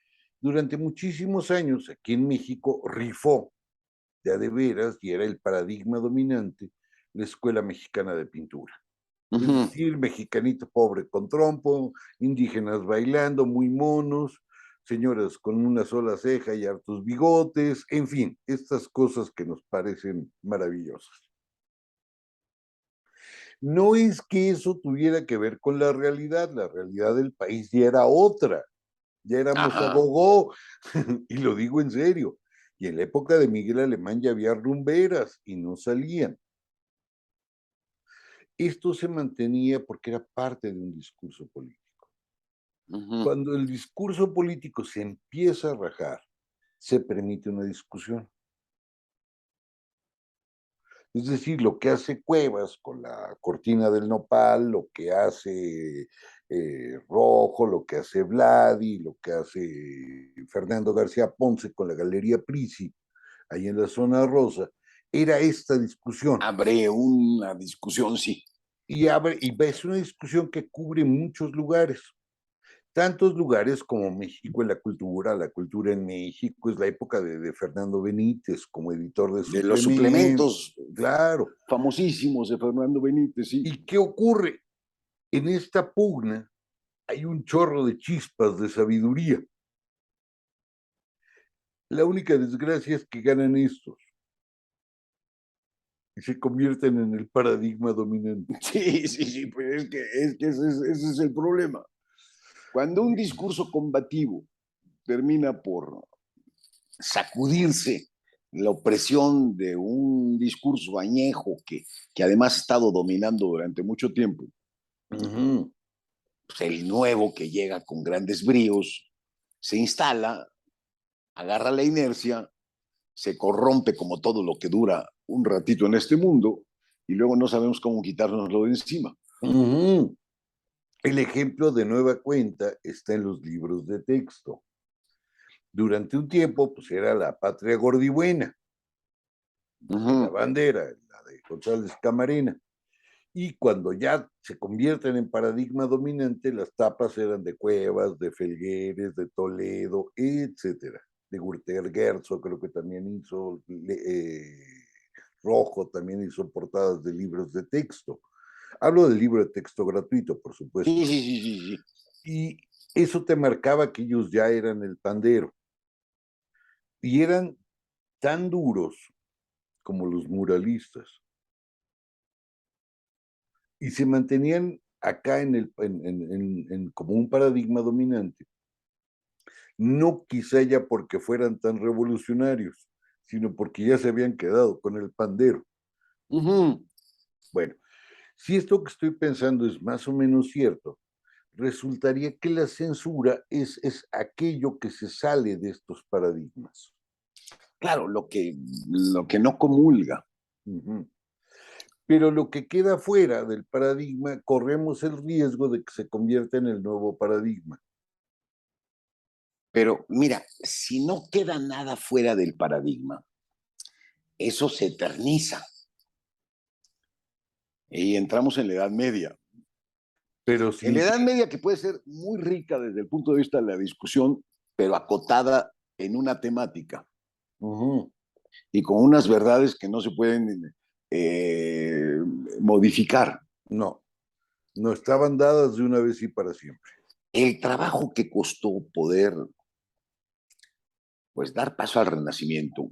durante muchísimos años aquí en México rifó de a de veras y era el paradigma dominante la Escuela Mexicana de Pintura. Es decir, mexicanito pobre con trompo, indígenas bailando, muy monos, señoras con una sola ceja y hartos bigotes, en fin, estas cosas que nos parecen maravillosas. No es que eso tuviera que ver con la realidad del país ya era otra, ya éramos a Ajá. gogó, y lo digo en serio. Y en la época de Miguel Alemán ya había rumberas y no salían. Esto se mantenía porque era parte de un discurso político. Ujú. Cuando el discurso político se empieza a rajar, se permite una discusión. Es decir, lo que hace Cuevas con la cortina del nopal, lo que hace Rojo, lo que hace Vladi, lo que hace Fernando García Ponce con la Galería Prisi, ahí en la zona rosa, era esta discusión. Abre una discusión, sí. Y es una discusión que cubre muchos lugares. Tantos lugares como México en la cultura en México, es la época de Fernando Benítez como editor de De los suplementos, suplementos claro. famosísimos de Fernando Benítez, sí. ¿Y qué ocurre? En esta pugna hay un chorro de chispas de sabiduría. La única desgracia es que ganan estos y se convierten en el paradigma dominante. Sí, sí, sí, pues es que ese es el problema. Cuando un discurso combativo termina por sacudirse la opresión de un discurso añejo que además ha estado dominando durante mucho tiempo, Ujú. pues el nuevo que llega con grandes bríos se instala, agarra la inercia, se corrompe como todo lo que dura un ratito en este mundo y luego no sabemos cómo quitárnoslo de encima. Ujú. El ejemplo de nueva cuenta está en los libros de texto. Durante un tiempo, pues era la patria gordibuena, de la Ujú. bandera, la de González Camarena. Y cuando ya se convierten en paradigma dominante, las tapas eran de Cuevas, de Felgueres, de Toledo, etcétera. De Gurter Gerzo, creo que también hizo, Rojo también hizo portadas de libros de texto. Hablo del libro de texto gratuito, por supuesto. Sí, sí, sí, sí, sí. Y eso te marcaba que ellos ya eran el pandero. Y eran tan duros como los muralistas. Y se mantenían acá como un paradigma dominante. No quizá ya porque fueran tan revolucionarios, sino porque ya se habían quedado con el pandero. Ujú. Bueno, si esto que estoy pensando es más o menos cierto, resultaría que la censura es aquello que se sale de estos paradigmas. Claro, lo que no comulga. Ujú. Pero lo que queda fuera del paradigma, corremos el riesgo de que se convierta en el nuevo paradigma. Pero mira, si no queda nada fuera del paradigma, eso se eterniza. Y entramos en la Edad Media. Pero En sin la que... Edad Media que puede ser muy rica desde el punto de vista de la discusión, pero acotada en una temática Ujú. y con unas verdades que no se pueden eh, modificar. No, no estaban dadas de una vez y para siempre. El trabajo que costó poder pues dar paso al Renacimiento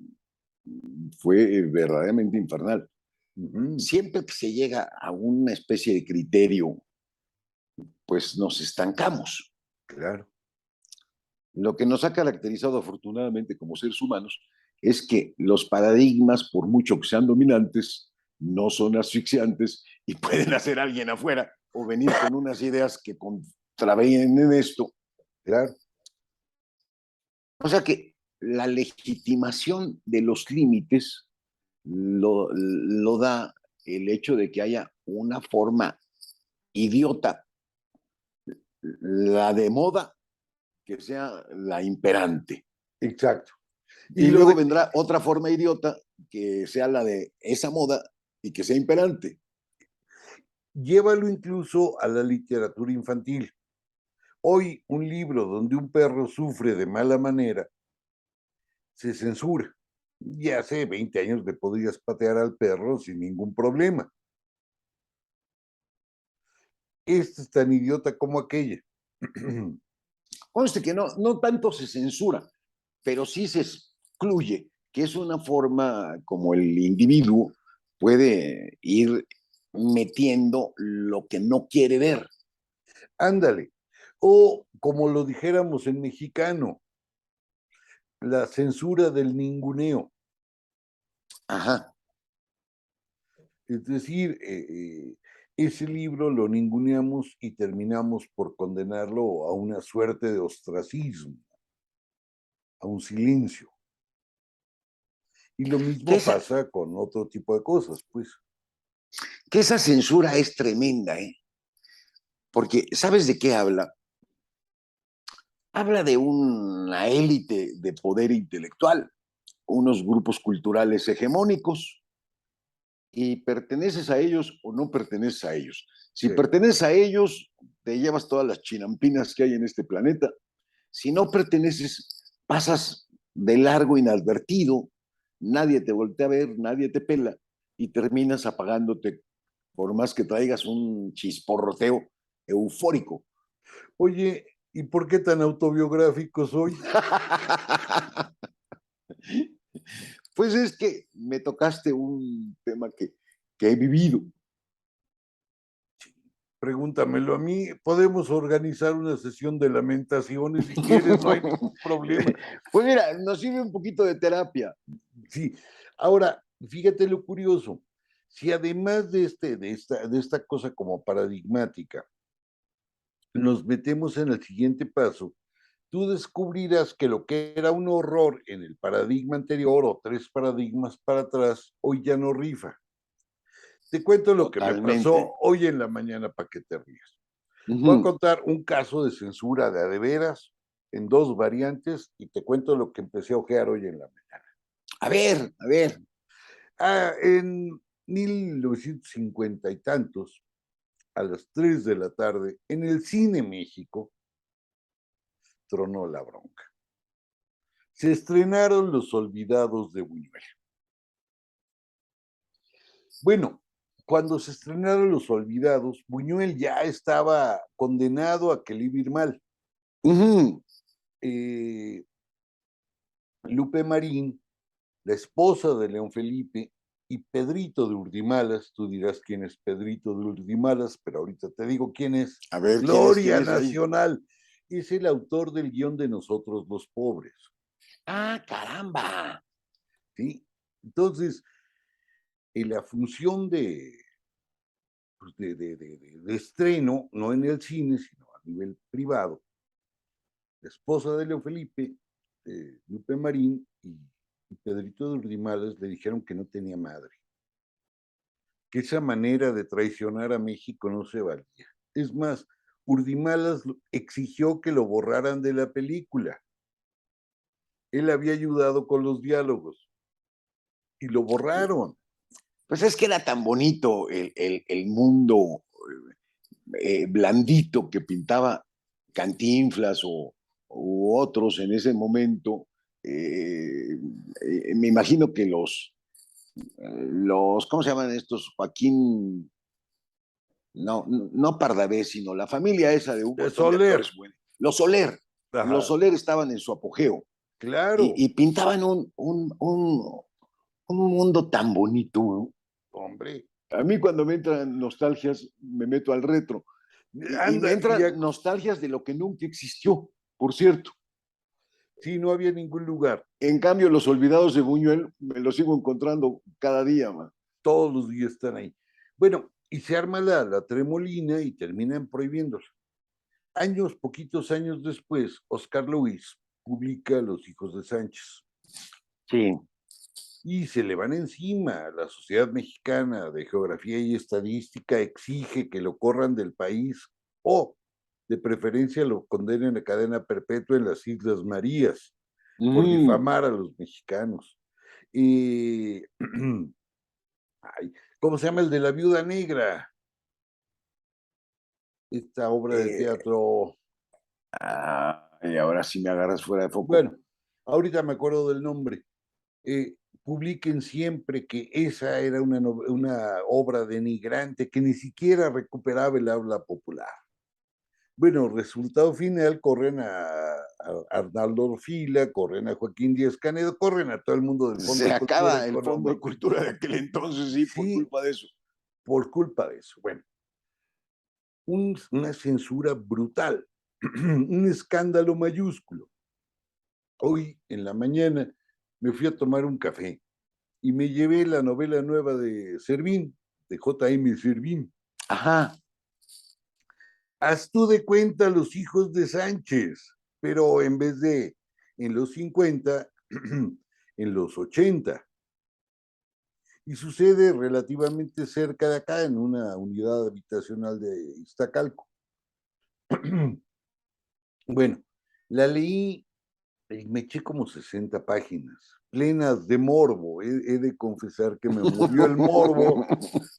fue verdaderamente infernal. Ujú. Siempre que se llega a una especie de criterio, pues nos estancamos. Claro. Lo que nos ha caracterizado afortunadamente como seres humanos es que los paradigmas, por mucho que sean dominantes, no son asfixiantes y pueden hacer a alguien afuera o venir con unas ideas que contravienen esto. Claro, O sea que la legitimación de los límites lo da el hecho de que haya una forma idiota, la de moda, que sea la imperante. exacto. Y Y lo luego de, vendrá otra forma idiota que sea la de esa moda y que sea imperante. llévalo incluso a la literatura infantil. Hoy un libro donde un perro sufre de mala manera se censura. Ya hace 20 años le podrías patear al perro sin ningún problema. Este es tan idiota como aquella. Conste que no tanto se censura, pero sí se excluye, que es una forma como el individuo puede ir metiendo lo que no quiere ver. Ándale. O como lo dijéramos en mexicano, la censura del ninguneo. Ajá. Es decir, ese libro lo ninguneamos y terminamos por condenarlo a una suerte de ostracismo, a un silencio. Y lo Que mismo esa, pasa con otro tipo de cosas, pues. que esa censura es tremenda, ¿eh? Porque ¿sabes de qué habla? Habla de una élite de poder intelectual, unos grupos culturales hegemónicos, y perteneces a ellos o no perteneces a ellos. Si Sí. perteneces a ellos, te llevas todas las chinampinas que hay en este planeta. Si no perteneces, pasas de largo inadvertido, nadie te voltea a ver, nadie te pela y terminas apagándote por más que traigas un chisporroteo eufórico. Oye, ¿y por qué tan autobiográfico soy? Pues es que me tocaste un tema que he vivido. Pregúntamelo a mí. Podemos organizar una sesión de lamentaciones si quieres, no hay ningún problema. Pues mira, nos sirve un poquito de terapia. Sí. Ahora, fíjate lo curioso. Si además de esta cosa como paradigmática, nos metemos en el siguiente paso, tú descubrirás que lo que era un horror en el paradigma anterior o 3 paradigmas para atrás, hoy ya no rifa. Te cuento lo que me Totalmente. pasó hoy en la mañana para que te rías. Voy a Ujú. contar un caso de censura de veras en 2 variantes y te cuento lo que empecé a ojear hoy en la mañana. A ver, a ver. En 1950 y tantos, a las 3 de la tarde, en el Cine México, tronó la bronca. Se estrenaron Los Olvidados de Buñuel. Bueno, cuando se estrenaron Los Olvidados, Buñuel ya estaba condenado a que le iba a ir mal. Ujú. Eh, Lupe Marín, la esposa de León Felipe, y Pedrito de Urdimalas, tú dirás quién es Pedrito de Urdimalas, pero ahorita te digo quién es, A ver, quién Gloria es ahí? Nacional, es el autor del guión de Nosotros los Pobres, Ah, caramba. ¿sí? Entonces, en la función pues, de estreno, no en el cine, sino a nivel privado, la esposa de León Felipe, Lupe Marín y Pedrito de Urdimalas le dijeron que no tenía madre, que esa manera de traicionar a México no se valía. Es más, Urdimalas exigió que lo borraran de la película. Él había ayudado con los diálogos y lo borraron. Pues es que era tan bonito el mundo blandito que pintaba Cantinflas u otros en ese momento. Me imagino que ¿cómo se llaman estos? Joaquín, no Pardavé, sino la familia esa de un montón de Soler, actores buenos. Los ajá, Soler estaban en su apogeo claro, y pintaban un mundo tan bonito, ¿no? hombre, A mí cuando me entran nostalgias, me meto al retro. Y me anda, entran nostalgias de lo que nunca existió, por cierto. sí, no había ningún lugar, En cambio, los olvidados de Buñuel me los sigo encontrando cada día, man. todos los días están ahí. Bueno, y se arma la tremolina y terminan prohibiéndolo. Años, poquitos años después, Oscar Luis publica Los Hijos de Sánchez Sí. y se le van encima. La Sociedad Mexicana de Geografía y Estadística exige que lo corran del país o, de preferencia, lo condenen a cadena perpetua en las Islas Marías por Mm. difamar a los mexicanos. Y, ay, ¿cómo se llama el de la Viuda Negra? Esta obra de Eh, teatro. Y ahora sí me agarras fuera de foco. Bueno, ahorita me acuerdo del nombre. Publiquen siempre que esa era una obra denigrante que ni siquiera recuperaba el habla popular. Bueno, resultado final, corren a Arnaldo Orfila, corren a Joaquín Díaz Canedo, corren a todo el mundo del Fondo Se de Cultura acaba el Fondo de Económica. Cultura de aquel entonces, sí, por Sí, culpa de eso. por culpa de eso. Bueno, una censura brutal, un escándalo mayúsculo. Hoy en la mañana me fui a tomar un café y me llevé la novela nueva de Servín, de J.M. Servín. Ajá. Haz tú de cuenta Los hijos de Sánchez, pero en vez de en los 50, en los 80. Y sucede relativamente cerca de acá, en una unidad habitacional de Iztacalco. Bueno, la leí y me eché como 60 páginas, plenas de morbo. He de confesar que me murió el morbo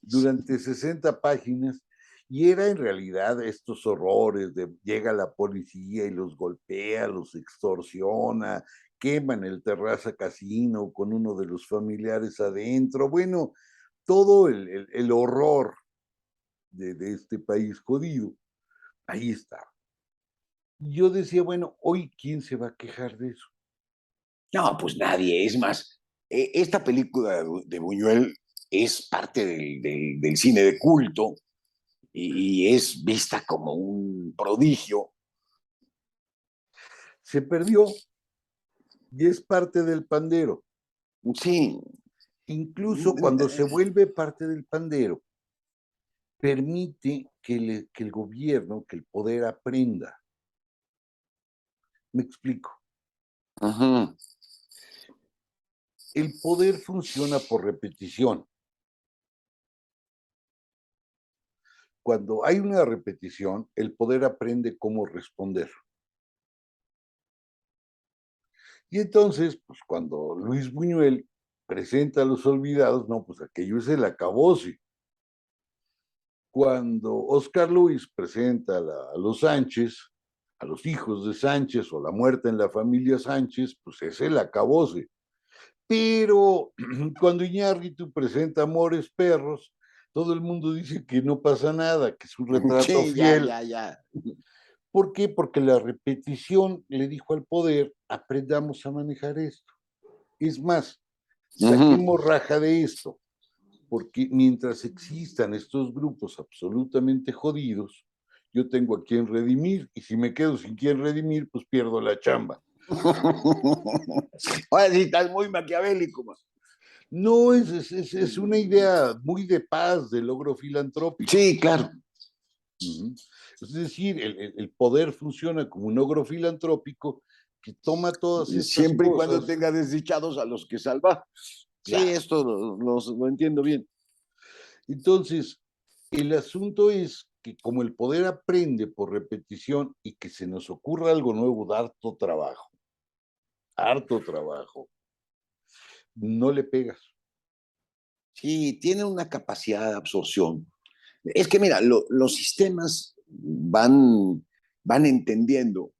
durante 60 páginas y era en realidad estos horrores de llega la policía y los golpea, los extorsiona, queman el Terraza Casino con uno de los familiares adentro. Bueno, todo el horror de este país jodido, ahí está. Yo decía, bueno, hoy, ¿quién se va a quejar de eso? No, pues nadie. Es más, esta película de Buñuel es parte del cine de culto y es vista como un prodigio. Se perdió y es parte del pandero. Sí. Incluso cuando se vuelve parte del pandero, permite que el gobierno, que el poder aprenda. Me explico. Ajá. El poder funciona por repetición. Cuando hay una repetición, el poder aprende cómo responder. Y entonces, pues cuando Luis Buñuel presenta a Los Olvidados, no, pues aquello es el acabose. Cuando Oscar Luis presenta a los Sánchez, a los hijos de Sánchez o la muerte en la familia Sánchez, pues es el acabose. Pero cuando Iñárritu presenta Amores Perros, todo el mundo dice que no pasa nada, que es un retrato Sí, ya, fiel. ya, ya. ¿Por qué? Porque la repetición le dijo al poder, aprendamos a manejar esto. Es más, Ujú. saquemos raja de esto, porque mientras existan estos grupos absolutamente jodidos, yo tengo a quien redimir, y si me quedo sin quien redimir, pues pierdo la chamba. Ahora sí estás muy maquiavélico. No, es una idea muy de paz, de logro filantrópico. Sí, claro. Es decir, el poder funciona como un logro filantrópico que toma todas estas Siempre y cuando cosas. tenga desdichados a los que salva. Sí, Claro. esto lo entiendo bien. Entonces, el asunto es que como el poder aprende por repetición y que se nos ocurra algo nuevo, da harto trabajo, no le pegas. Sí, tiene una capacidad de absorción. Es que mira, los sistemas van entendiendo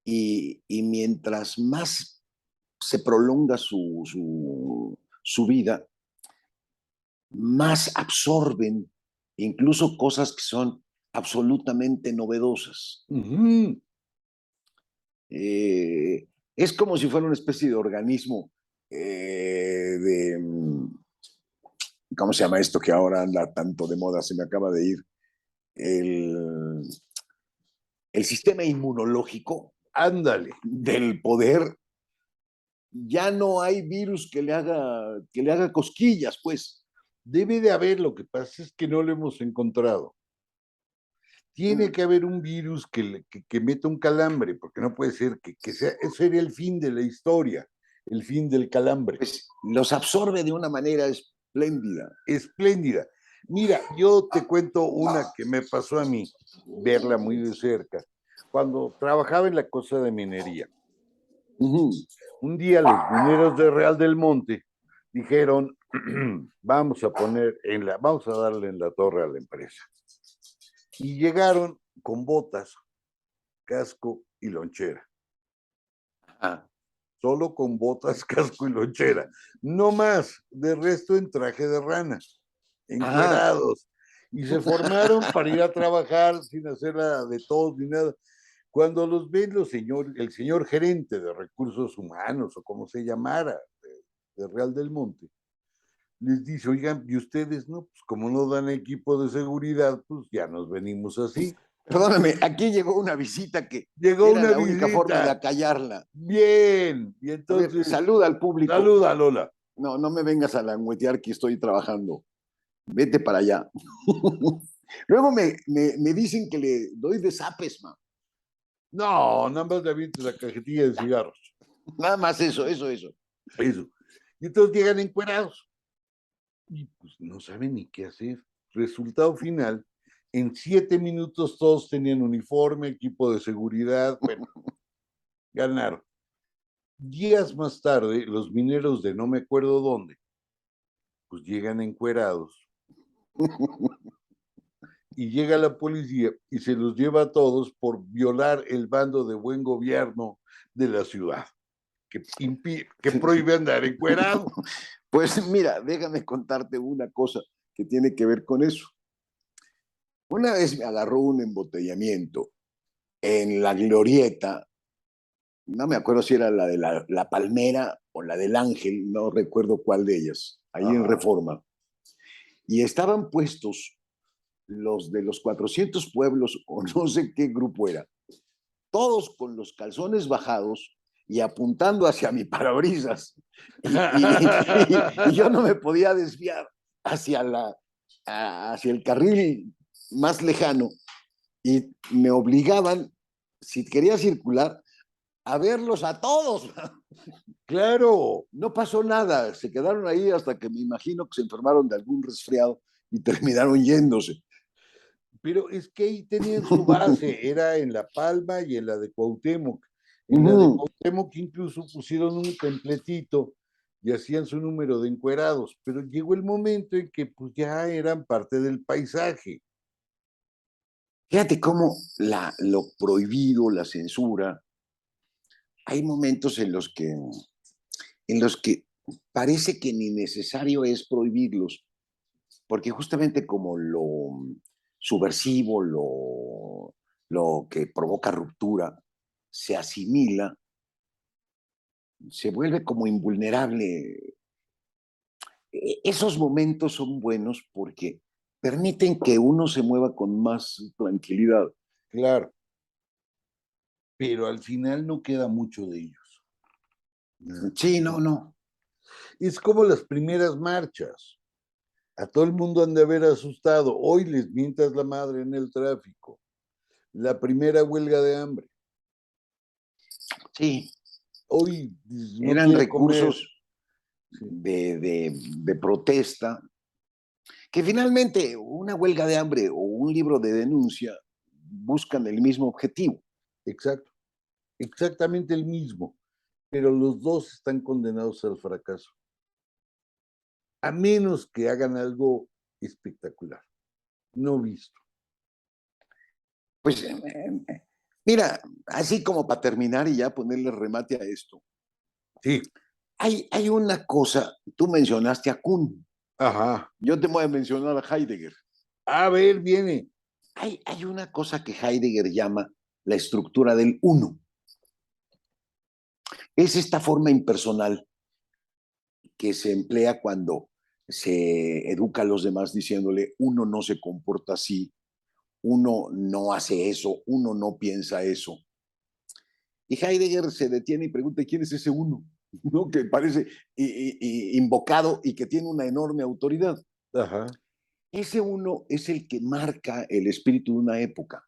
y mientras más se prolonga su vida, más absorben incluso cosas que son absolutamente novedosas. Ujú. Es como si fuera una especie de organismo de, ¿cómo se llama esto que ahora anda tanto de moda? Se me acaba de ir. El, el sistema inmunológico Ándale. del poder, ya no hay virus que le haga cosquillas, pues. Debe de haber, lo que pasa es que no lo hemos encontrado. Tiene que haber un virus que meta un calambre, porque no puede ser que sea, eso sería el fin de la historia, el fin del calambre. Pues los absorbe de una manera espléndida. Espléndida. Mira, yo te cuento una que me pasó a mí, verla muy de cerca, cuando trabajaba en la cosa de minería. Uh-huh. Un día los mineros de Real del Monte dijeron, vamos vamos a darle en la torre a la empresa. Y llegaron con botas casco y lonchera. Ah, Solo con botas, casco y lonchera. No más, de resto en traje de rana, ah. encuerados. Y se formaron para ir a trabajar sin hacerla de todos ni nada. Cuando los ven el señor gerente de recursos humanos o como se llamara, de Real del Monte, les dice, oigan, ¿y ustedes no? Pues como no dan equipo de seguridad, pues ya nos venimos así. Perdóname, aquí llegó una visita que Llegó era una la única forma de visita. acallarla. Bien. Y A ver, entonces, saluda al público. saluda, Lola. No, no me vengas a languetear que estoy trabajando. Vete para allá. Luego me dicen que le doy de zapes, man. No, nada más le avientes la cajetilla de cigarros. Nada más eso. Eso. Y entonces llegan encuerados. Y pues no saben ni qué hacer. Resultado final, en 7 minutos todos tenían uniforme, equipo de seguridad, bueno, ganaron. Días más tarde, los mineros de no me acuerdo dónde, pues llegan encuerados y llega la policía y se los lleva a todos por violar el bando de buen gobierno de la ciudad, que prohíbe andar encuerado. Pues mira, déjame contarte una cosa que tiene que ver con eso. Una vez me agarró un embotellamiento en la glorieta, no me acuerdo si era la de la Palmera o la del Ángel, no recuerdo cuál de ellas, ahí en Ajá. Reforma. Y estaban puestos los de los 400 pueblos, o no sé qué grupo era, todos con los calzones bajados y apuntando hacia mi parabrisas. Y yo no me podía desviar hacia, hacia el carril más lejano y me obligaban, si quería circular, a verlos a todos. Claro, No pasó nada, se quedaron ahí hasta que me imagino que se enfermaron de algún resfriado y terminaron yéndose. pero es que ahí tenían su base, era en La Palma y en la de Cuauhtémoc. En la de Cuauhtémoc incluso pusieron un templetito y hacían su número de encuerados, pero llegó el momento en que pues ya eran parte del paisaje. Fíjate cómo lo prohibido, la censura, hay momentos en los que parece que ni necesario es prohibirlos, porque justamente como lo subversivo, lo que provoca ruptura, se asimila, se vuelve como invulnerable. Esos momentos son buenos porque permiten que uno se mueva con más tranquilidad. Claro, pero al final no queda mucho de ellos. Sí, no, no. Es como las primeras marchas. A todo el mundo han de haber asustado. Hoy les mientas la madre en el tráfico. La primera huelga de hambre. Sí, Hoy no eran quiere comer. recursos Sí, de protesta, que finalmente una huelga de hambre o un libro de denuncia buscan el mismo objetivo. exacto. Exactamente el mismo. Pero los dos están condenados al fracaso. A menos que hagan algo espectacular. No visto. Pues mira, así como para terminar y ya ponerle remate a esto, Sí. hay una cosa, tú mencionaste a Kuhn, Ajá. yo te voy a mencionar a Heidegger. A ver, viene. Hay una cosa que Heidegger llama la estructura del uno. Es esta forma impersonal que se emplea cuando se educa a los demás diciéndole uno no se comporta así, uno no hace eso, uno no piensa eso. Y Heidegger se detiene y pregunta, ¿quién es ese uno? ¿No? Que parece invocado y que tiene una enorme autoridad. Ajá. Ese uno es el que marca el espíritu de una época.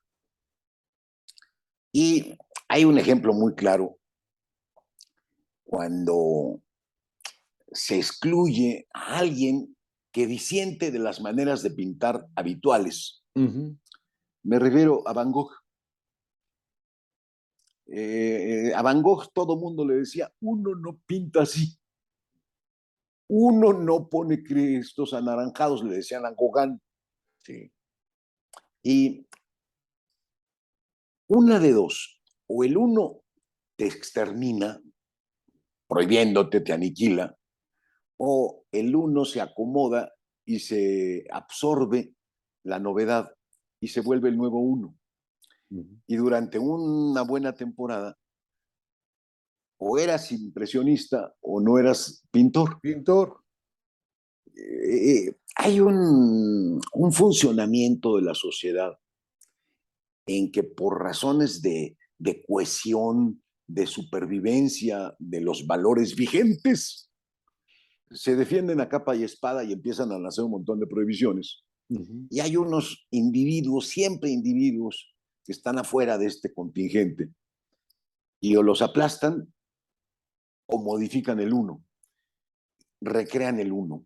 Y hay un ejemplo muy claro cuando se excluye a alguien que disiente de las maneras de pintar habituales. Uh-huh. Me refiero a Van Gogh. A Van Gogh todo el mundo le decía, uno no pinta así, uno no pone crestos anaranjados, le decían a Gauguin. Sí. Y Una de dos, o el uno te extermina, prohibiéndote, te aniquila, o el uno se acomoda y se absorbe la novedad y se vuelve el nuevo uno. Y durante una buena temporada, o eras impresionista o no eras pintor. Pintor. Hay un funcionamiento de la sociedad en que por razones de cohesión, de supervivencia, de los valores vigentes, se defienden a capa y espada y empiezan a nacer un montón de prohibiciones. Y hay unos individuos, siempre individuos, que están afuera de este contingente y o los aplastan o modifican el uno, recrean el uno.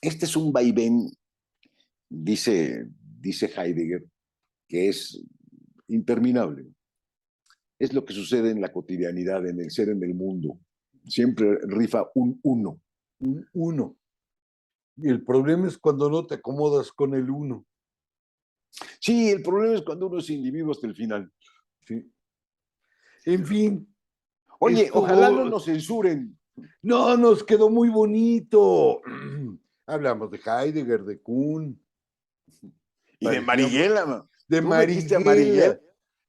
Este es un vaivén, dice Heidegger, que es interminable. Es lo que sucede en la cotidianidad, en el ser, en el mundo. Siempre rifa un uno. Un uno. Y el problema es cuando no te acomodas con el uno. Sí, el problema es cuando uno es individuo hasta el final. Sí. En fin. Oye, Esto... ojalá no nos censuren. No, nos quedó muy bonito. Hablamos de Heidegger, de Kuhn. Y de Marighella. De ¿Tú metiste a Marighella? Marighella.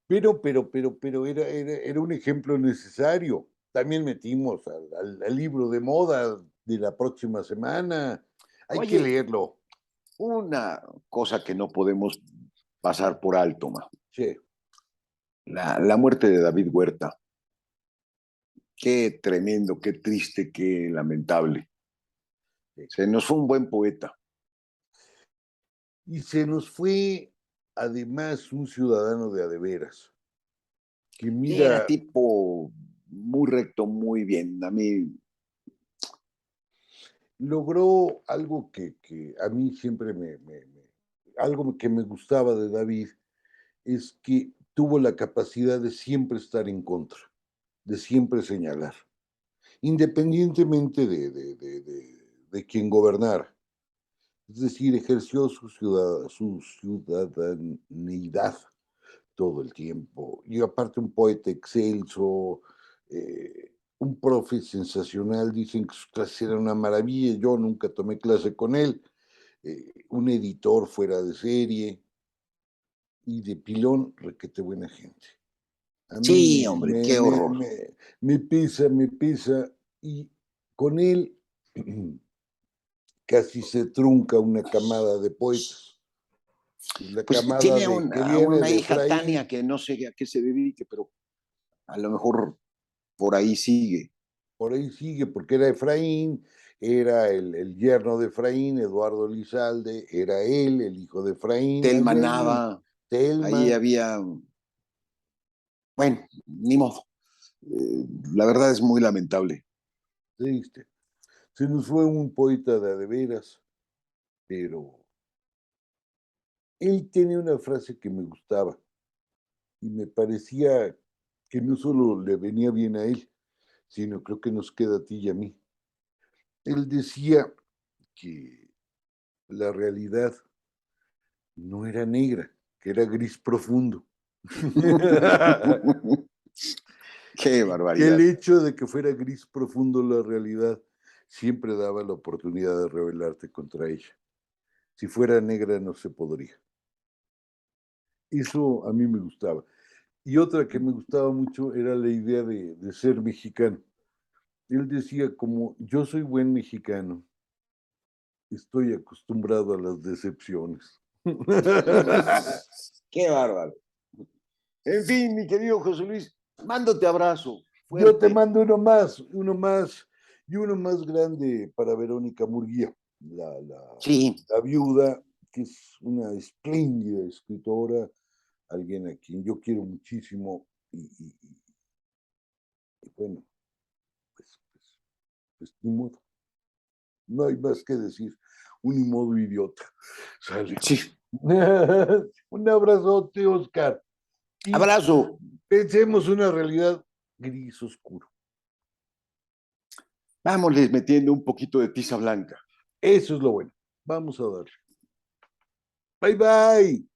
Pero era un ejemplo necesario. También metimos al libro de moda de la próxima semana. Hay que Oye, leerlo. una cosa que no podemos pasar por alto, ma. Sí. La muerte de David Huerta. Qué tremendo, qué triste, qué lamentable. Se nos fue un buen poeta. Y se nos fue, además, un ciudadano de adeveras. Que Era mira, tipo muy recto, muy bien. A mí. logró algo que a mí siempre algo que me gustaba de David, es que tuvo la capacidad de siempre estar en contra, de siempre señalar, independientemente de quien gobernara. Es decir, ejerció su ciudadanidad todo el tiempo. Y aparte un poeta excelso, un profe sensacional, dicen que sus clases eran una maravilla, yo nunca tomé clase con él, un editor fuera de serie, y de pilón, requete buena gente. A mí Sí, hombre, qué horror. me pesa, y con él casi se trunca una camada de poetas. La Pues camada tiene que viene una de hija, Tania, Efraín, que no sé a qué se dedique, pero a lo mejor por ahí sigue. por ahí sigue, porque era Efraín, era el yerno de Efraín, Eduardo Lizalde, era él, el hijo de Efraín, Telma había ahí Nava, ahí Telma, había, bueno, ni modo. La verdad es muy lamentable. triste. Se nos fue un poeta de veras, pero él tenía una frase que me gustaba y me parecía que no solo le venía bien a él, sino creo que nos queda a ti y a mí. Él decía que la realidad no era negra, que era gris profundo. Qué Que el barbaridad. hecho de que fuera gris profundo la realidad siempre daba la oportunidad de rebelarte contra ella. Si fuera negra no se podría. Eso a mí me gustaba. Y otra que me gustaba mucho era la idea de ser mexicano. Él decía, como yo soy buen mexicano, estoy acostumbrado a las decepciones. Qué bárbaro. En fin, mi querido José Luis, mándote abrazo Yo te fuerte. mando y uno más grande para Verónica Murguía, la, la, Sí, la viuda, que es una espléndida escritora, alguien a quien yo quiero muchísimo y bueno, pues ni modo, no hay más que decir, un ni modo idiota. Sale. sí. Un abrazote, Oscar. Y Abrazo. pensemos una realidad gris oscuro. Vámonos metiendo un poquito de tiza blanca. Eso es lo bueno. Vamos a darle. Bye bye.